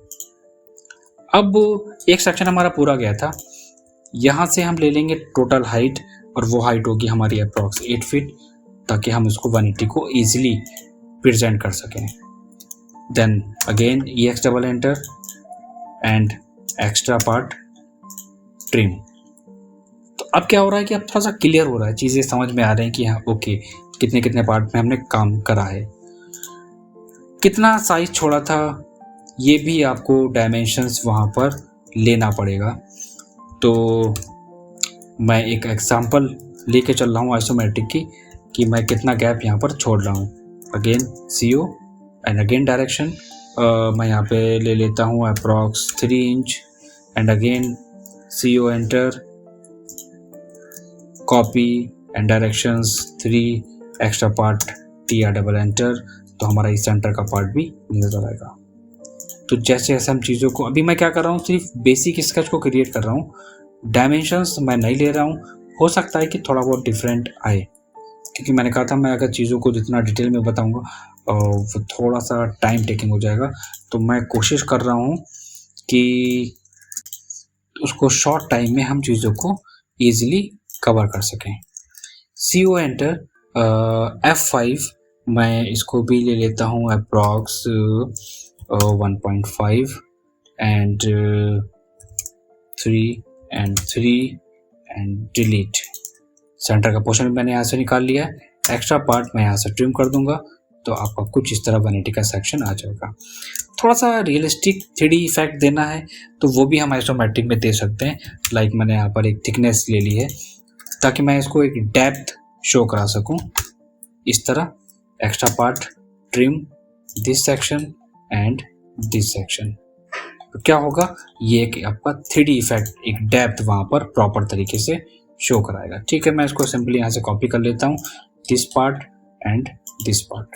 अब एक सेक्शन हमारा पूरा गया था, यहाँ से हम ले लेंगे टोटल हाइट और वो हाइट होगी हमारी अप्रॉक्स 8 फीट, ताकि हम इसको 180 को ईजिली प्रेजेंट कर सकें। Then again EX double enter and extra part trim. तो अब क्या हो रहा है कि अब थोड़ा सा क्लियर हो रहा है, चीज़ें समझ में आ रही हैं कि हाँ ओके, कितने कितने पार्ट में हमने काम करा है, कितना साइज छोड़ा था, ये भी आपको डायमेंशंस वहाँ पर लेना पड़ेगा। तो मैं एक एग्जांपल लेके चल रहा हूँ आइसोमेट्रिक की कि मैं कितना गैप यहाँ पर छोड़ रहा हूँ। Again CO and again direction, मैं यहाँ पे ले लेता हूँ approx 3 inch and again CO enter, copy and directions 3, extra part TR double enter, तो हमारा इस सेंटर का पार्ट भी नजर आएगा। तो जैसे जैसे हम चीज़ों को, अभी मैं क्या कर रहा हूँ, सिर्फ बेसिक स्केच को क्रिएट कर रहा हूँ, डायमेंशंस मैं नहीं ले रहा हूँ। हो सकता है कि थोड़ा बहुत डिफरेंट आए, क्योंकि मैंने कहा था मैं अगर चीज़ों को जितना डिटेल में बताऊँगा वो थोड़ा सा टाइम टेकिंग हो जाएगा, तो मैं कोशिश कर रहा हूँ कि उसको शॉर्ट टाइम में हम चीज़ों को ईज़िली कवर कर सकें। CO एंटर F5 मैं इसको भी ले लेता हूँ approx 1.5 and 3 and 3 and delete. Centre का पोर्शन मैंने यहाँ से निकाल लिया है, एक्स्ट्रा पार्ट मैं यहाँ से ट्रिम कर दूंगा, तो आपका कुछ इस तरह वैनिटी का सेक्शन आ जाएगा। थोड़ा सा रियलिस्टिक 3D इफेक्ट देना है तो वो भी हम आइसोमेट्रिक में दे सकते हैं। लाइक मैंने यहाँ पर एक थिकनेस ले ली है ताकि मैं इसको एक डेप्थ शो करा सकूं। इस तरह extra part trim this section and this section, तो क्या होगा, ये एक आपका 3D इफेक्ट एक डेप्थ वहाँ पर प्रॉपर तरीके से शो कराएगा। ठीक है, मैं इसको सिंपली यहाँ से कॉपी कर लेता हूँ, this part and this part.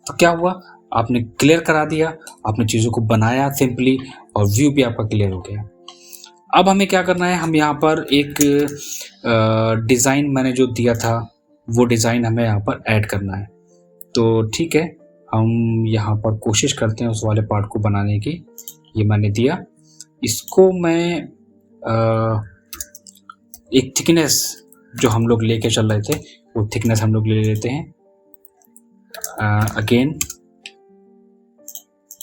तो क्या हुआ, आपने क्लियर करा दिया, आपने चीज़ों को बनाया सिंपली और व्यू भी आपका क्लियर हो गया। अब हमें क्या करना है, हम यहाँ पर एक डिज़ाइन मैंने जो दिया था वो डिज़ाइन हमें यहाँ पर ऐड करना है। तो ठीक है, हम यहाँ पर कोशिश करते हैं उस वाले पार्ट को बनाने की। ये मैंने दिया, इसको मैं एक थिकनेस जो हम लोग लेके चल रहे थे वो थिकनेस हम लोग ले लेते हैं। अगेन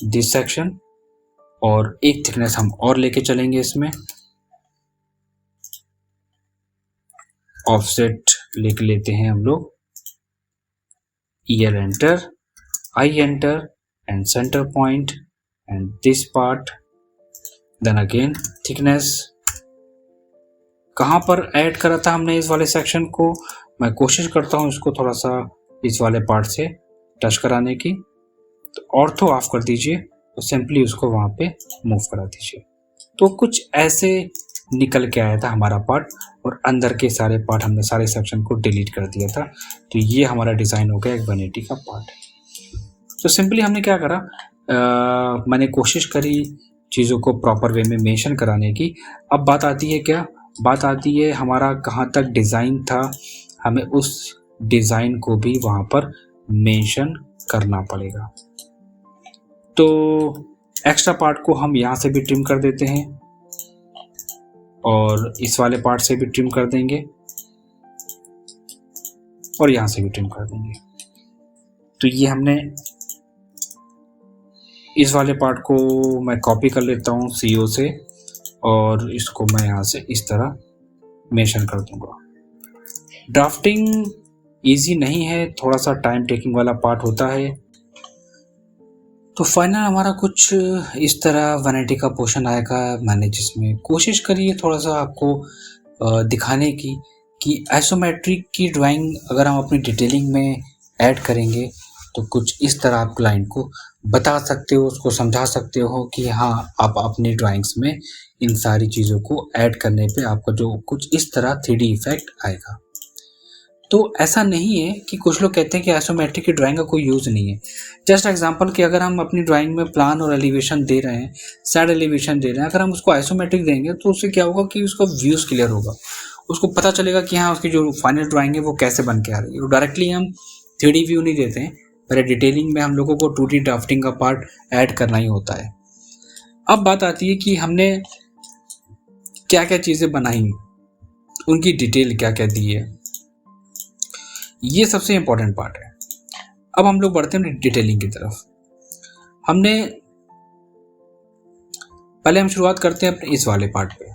दिस सेक्शन और एक थिकनेस हम और लेके चलेंगे इसमें, ऑफसेट लेके लेते हैं हम लोग, year enter, I enter and center point and this part, then again thickness. कहाँ पर ऐड करा था हमने इस वाले सेक्शन को, मैं कोशिश करता हूँ इसको थोड़ा सा इस वाले पार्ट से टच कराने की, तो ऑर्थो ऑफ कर दीजिए तो सिंपली उसको वहाँ पे मूव करा दीजिए। तो कुछ ऐसे निकल के आया था हमारा पार्ट और अंदर के सारे पार्ट हमने सारे सेक्शन को डिलीट कर दिया था। तो ये हमारा डिज़ाइन हो गया एक 180 का पार्ट। तो सिंपली हमने क्या करा, मैंने कोशिश करी चीज़ों को प्रॉपर वे में मेंशन कराने की। अब बात आती है क्या, बात आती है हमारा कहाँ तक डिज़ाइन था, हमें उस डिज़ाइन को भी वहाँ पर मेंशन करना पड़ेगा। तो एक्स्ट्रा पार्ट को हम यहाँ से भी ट्रिम कर देते हैं और इस वाले पार्ट से भी ट्रिम कर देंगे और यहाँ से भी ट्रिम कर देंगे। तो ये हमने इस वाले पार्ट को मैं कॉपी कर लेता हूँ CO से और इसको मैं यहाँ से इस तरह मेंशन कर दूंगा। ड्राफ्टिंग इजी नहीं है, थोड़ा सा टाइम टेकिंग वाला पार्ट होता है। तो फाइनल हमारा कुछ इस तरह 180 का पोर्शन आएगा। मैंने जिसमें कोशिश करी है थोड़ा सा आपको दिखाने की कि आइसोमेट्रिक की ड्राइंग अगर हम अपनी डिटेलिंग में ऐड करेंगे तो कुछ इस तरह आप क्लाइंट को बता सकते हो, उसको समझा सकते हो कि हाँ आप अपनी ड्राइंग्स में इन सारी चीज़ों को ऐड करने पे आपका जो कुछ इस तरह 3D इफेक्ट आएगा। तो ऐसा नहीं है कि कुछ लोग कहते हैं कि आइसोमेट्रिक की ड्राइंग का कोई यूज़ नहीं है। जस्ट एग्जांपल कि अगर हम अपनी ड्राइंग में प्लान और एलिवेशन दे रहे हैं, साइड एलिवेशन दे रहे हैं, अगर हम उसको आइसोमेट्रिक देंगे तो उससे क्या होगा कि उसका व्यूज़ क्लियर होगा, उसको पता चलेगा कि हाँ उसकी जो फाइनल ड्राइंग है वो कैसे बन के आ रही है। डायरेक्टली हम 3D व्यू नहीं देते हैं, पहले डिटेलिंग में हम लोगों को 2D ड्राफ्टिंग का पार्ट ऐड करना ही होता है। अब बात आती है कि हमने क्या क्या चीज़ें बनाई, उनकी डिटेल क्या क्या दी है, ये सबसे इम्पोर्टेंट पार्ट है। अब हम लोग बढ़ते हैं डिटेलिंग की तरफ। हमने पहले हम शुरुआत करते हैं अपने इस वाले पार्ट पे।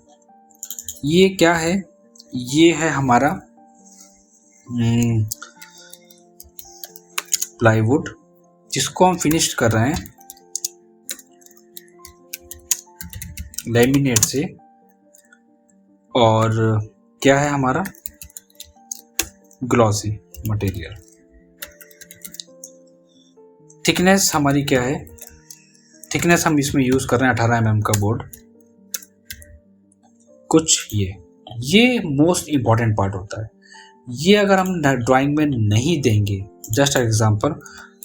ये क्या है, ये है हमारा प्लाईवुड जिसको हम फिनिश कर रहे हैं लैमिनेट से। और क्या है हमारा ग्लॉसी मटेरियल। थिकनेस हमारी क्या है, थिकनेस हम इसमें यूज कर रहे हैं 18 mm का बोर्ड। कुछ ये मोस्ट इंपॉर्टेंट पार्ट होता है। ये अगर हम ड्राइंग में नहीं देंगे, जस्ट एग्जांपल,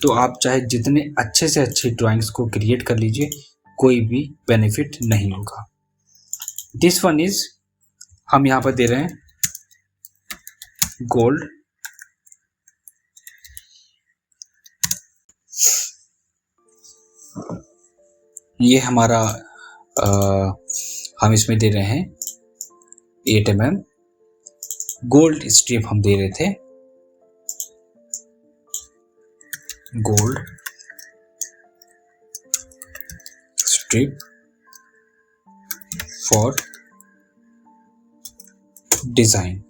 तो आप चाहे जितने अच्छे से अच्छी ड्राइंग्स को क्रिएट कर लीजिए, कोई भी बेनिफिट नहीं होगा। दिस वन इज, हम यहाँ पर दे रहे हैं गोल्ड ये हमारा हम इसमें दे रहे हैं 8 mm गोल्ड स्ट्रिप हम दे रहे थे, gold strip for design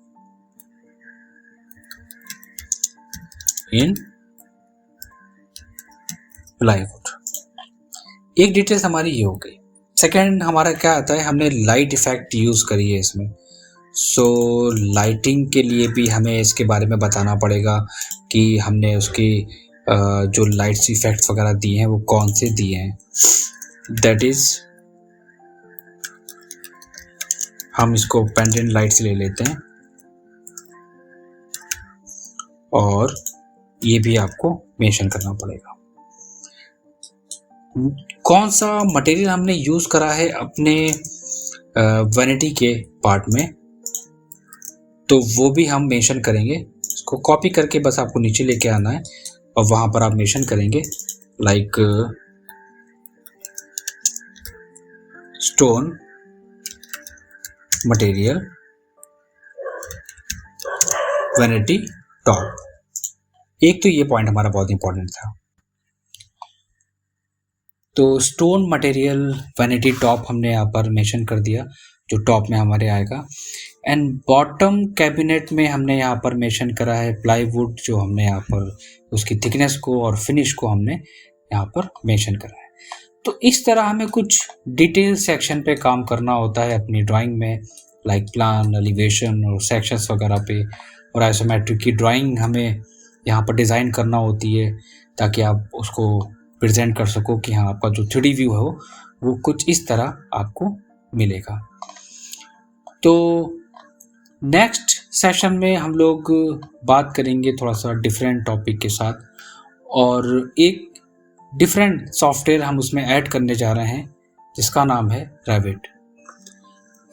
in plywood. एक डिटेल्स हमारी ये हो गई। सेकेंड हमारा क्या आता है, हमने लाइट इफेक्ट यूज़ करी है इसमें। सो लाइटिंग के लिए भी हमें इसके बारे में बताना पड़ेगा कि हमने उसकी जो लाइट्स इफेक्ट्स वगैरह दिए हैं वो कौन से दिए हैं। दैट इज़ हम इसको पेंडेंट लाइट्स ले लेते हैं और ये भी आपको मेंशन करना पड़ेगा। कौन सा मटेरियल हमने यूज़ करा है अपने वैनिटी के पार्ट में, तो वो भी हम मेंशन करेंगे। इसको कॉपी करके बस आपको नीचे लेके आना है और वहाँ पर आप मेंशन करेंगे like stone material vanity top. एक तो ये पॉइंट हमारा बहुत इंपॉर्टेंट था। तो स्टोन मटेरियल वैनिटी टॉप हमने यहाँ पर मेंशन कर दिया, जो टॉप में हमारे आएगा। एंड बॉटम कैबिनेट में हमने यहाँ पर मेंशन करा है प्लाईवुड, जो हमने यहाँ पर उसकी थिकनेस को और फिनिश को हमने यहाँ पर मेंशन करा है। तो इस तरह हमें कुछ डिटेल सेक्शन पे काम करना होता है अपनी ड्राइंग में, लाइक प्लान, एलिवेशन और सेक्शंस वगैरह पे। और आइसोमेट्रिक की ड्राइंग हमें यहाँ पर डिज़ाइन करना होती है ताकि आप उसको प्रेजेंट कर सको कि हाँ आपका जो 3D व्यू है वो कुछ इस तरह आपको मिलेगा। तो नेक्स्ट सेशन में हम लोग बात करेंगे थोड़ा सा डिफरेंट टॉपिक के साथ, और एक डिफरेंट सॉफ्टवेयर हम उसमें ऐड करने जा रहे हैं जिसका नाम है रेविट।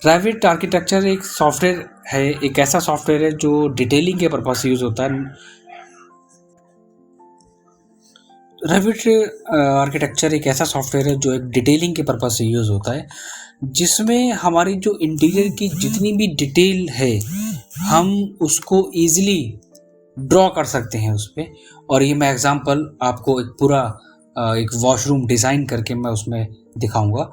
रेविट आर्किटेक्चर एक सॉफ्टवेयर है, एक ऐसा सॉफ्टवेयर है जो डिटेलिंग के पर्पज से यूज़ होता है। रेविट आर्किटेक्चर एक ऐसा सॉफ्टवेयर है जो एक डिटेलिंग के पर्पज से यूज़ होता है, जिसमें हमारी जो इंटीरियर की जितनी भी डिटेल है हम उसको ईजिली ड्रॉ कर सकते हैं उस पर। और ये मैं एग्जांपल आपको एक पूरा एक वॉशरूम डिज़ाइन करके मैं उसमें दिखाऊंगा।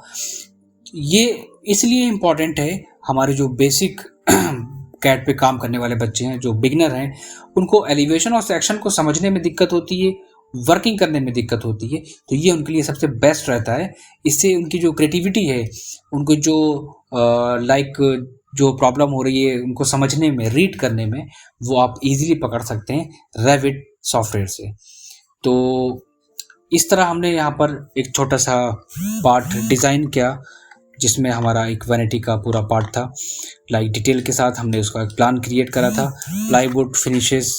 ये इसलिए इम्पॉर्टेंट है, हमारे जो बेसिक कैड पे काम करने वाले बच्चे हैं, जो बिगनर हैं, उनको एलिवेशन और सेक्शन को समझने में दिक्कत होती है, वर्किंग करने में दिक्कत होती है। तो ये उनके लिए सबसे बेस्ट रहता है। इससे उनकी जो क्रिएटिविटी है, उनको जो जो प्रॉब्लम हो रही है उनको समझने में, रीड करने में, वो आप इजीली पकड़ सकते हैं रेविट सॉफ्टवेयर से। तो इस तरह हमने यहाँ पर एक छोटा सा पार्ट डिज़ाइन किया जिसमें हमारा एक वैनिटी का पूरा पार्ट था, लाइक डिटेल के साथ हमने उसका एक प्लान क्रिएट करा था। प्लाईवुड फिनिशेस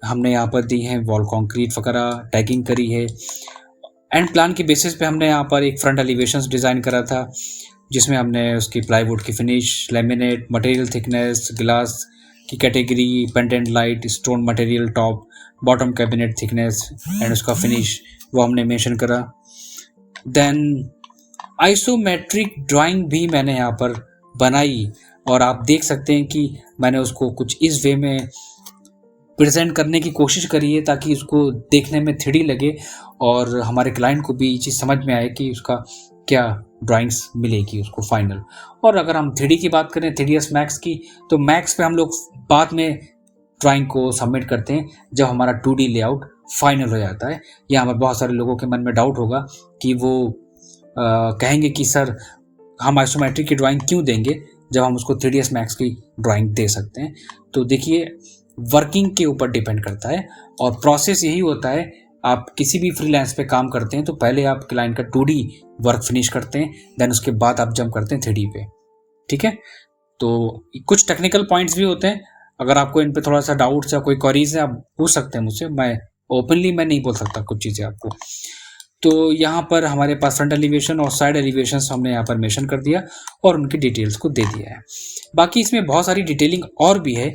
हमने यहाँ पर दी हैं, वॉल कंक्रीट वगैरह टैगिंग करी है। एंड प्लान की बेसिस पे हमने यहाँ पर एक फ्रंट एलिवेशंस डिज़ाइन करा था जिसमें हमने उसकी प्लाईवुड की finish, laminate, material thickness, glass की category, pendant light, stone material top, bottom cabinet thickness and उसका फिनिश वो हमने मेंशन करा। देन आइसोमेट्रिक ड्राइंग भी मैंने यहाँ पर बनाई और आप देख सकते हैं कि मैंने उसको कुछ इस वे में प्रेजेंट करने की कोशिश करी है ताकि उसको देखने में 3D लगे और हमारे क्लाइंट को भी ये चीज़ समझ में आए कि उसका क्या ड्राइंग्स मिलेगी उसको फाइनल। और अगर हम 3D की बात करें, 3ds मैक्स की, तो मैक्स पे हम लोग बाद में ड्राइंग को सबमिट करते हैं जब हमारा 2D लेआउट फाइनल हो जाता है। या हमें बहुत सारे लोगों के मन में डाउट होगा कि वो कहेंगे कि सर हम आइसोमेट्रिक की ड्राइंग क्यों देंगे जब हम उसको 3ds मैक्स की ड्राइंग दे सकते हैं। तो देखिए, वर्किंग के ऊपर डिपेंड करता है और प्रोसेस यही होता है। आप किसी भी फ्रीलांस पे काम करते हैं तो पहले आप क्लाइंट का 2D वर्क फिनिश करते हैं, देन उसके बाद आप जंप करते हैं 3D पे। ठीक है, तो कुछ टेक्निकल पॉइंट्स भी होते हैं। अगर आपको इन पे थोड़ा सा डाउट्स या कोई क्वेरीज है, आप पूछ सकते हैं मुझसे। मैं ओपनली नहीं बोल सकता कुछ चीज़ें आपको। तो यहाँ पर हमारे पास फ्रंट एलिवेशन और साइड एलिवेशन हमने यहाँ पर मेंशन कर दिया और उनकी डिटेल्स को दे दिया है। बाकी इसमें बहुत सारी डिटेलिंग और भी है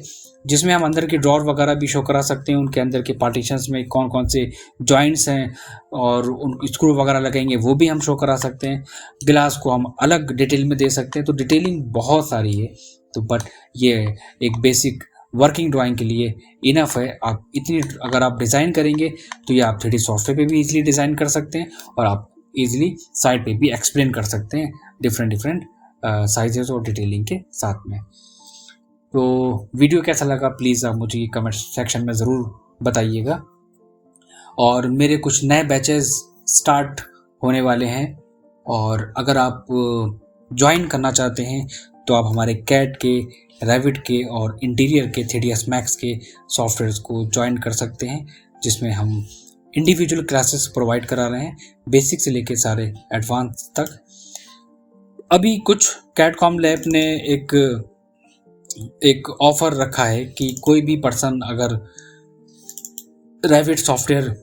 जिसमें हम अंदर की ड्रॉर वगैरह भी शो करा सकते हैं, उनके अंदर के पार्टीशंस में कौन कौन से जॉइंट्स हैं और उन स्क्रू वगैरह लगेंगे वो भी हम शो करा सकते हैं। ग्लास को हम अलग डिटेल में दे सकते हैं। तो डिटेलिंग बहुत सारी है, तो बट ये एक बेसिक वर्किंग ड्राइंग के लिए इनफ है। आप इतनी अगर आप डिज़ाइन करेंगे तो ये आप 3D सॉफ्टवेयर पे भी इजीली डिज़ाइन कर सकते हैं और आप इजीली साइड पे भी एक्सप्लेन कर सकते हैं डिफरेंट साइजेस और डिटेलिंग के साथ में। तो वीडियो कैसा लगा प्लीज़ आप मुझे कमेंट सेक्शन में ज़रूर बताइएगा। और मेरे कुछ नए बैचेस स्टार्ट होने वाले हैं, और अगर आप ज्वाइन करना चाहते हैं तो आप हमारे कैड के, रेविट के और इंटीरियर के 3ds मैक्स के सॉफ्टवेयर्स को ज्वाइन कर सकते हैं, जिसमें हम इंडिविजुअल क्लासेस प्रोवाइड करा रहे हैं, बेसिक से लेके सारे एडवांस तक। अभी कुछ कैड कॉम लैब ने एक ऑफ़र रखा है कि कोई भी पर्सन अगर रेविट सॉफ्टवेयर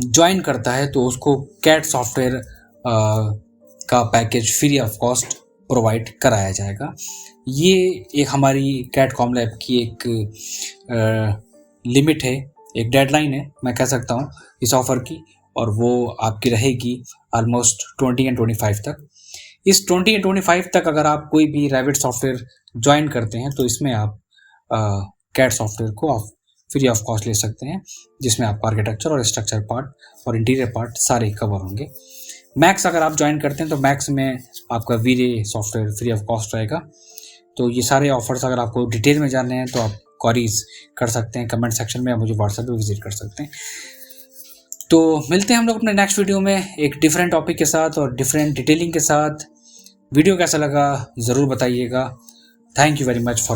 ज्वाइन करता है तो उसको कैड सॉफ्टवेयर का package free of cost provide कराया जाएगा। ये एक हमारी कैड कॉम लैब की एक लिमिट है, एक डेडलाइन है मैं कह सकता हूँ इस ऑफ़र की, और वो आपकी रहेगी ऑलमोस्ट 20 और 25 तक। इस 20 और 25 तक अगर आप कोई भी रेविट सॉफ्टवेयर ज्वाइन करते हैं तो इसमें आप कैड सॉफ्टवेयर को आप फ्री ऑफ कॉस्ट ले सकते हैं, जिसमें आपका आर्किटेक्चर और स्ट्रक्चर पार्ट और इंटीरियर पार्ट सारे कवर होंगे। मैक्स अगर आप ज्वाइन करते हैं तो मैक्स में आपका वीरे सॉफ्टवेयर फ्री ऑफ कॉस्ट रहेगा। तो ये सारे ऑफर्स अगर आपको डिटेल में जानने हैं तो आप क्वेरीज कर सकते हैं कमेंट सेक्शन में, आप मुझे व्हाट्सएप पे विजिट कर सकते हैं। तो मिलते हैं हम लोग अपने नेक्स्ट वीडियो में एक डिफरेंट टॉपिक के साथ और डिफरेंट डिटेलिंग के साथ। वीडियो कैसा लगा ज़रूर बताइएगा। Thank you very much for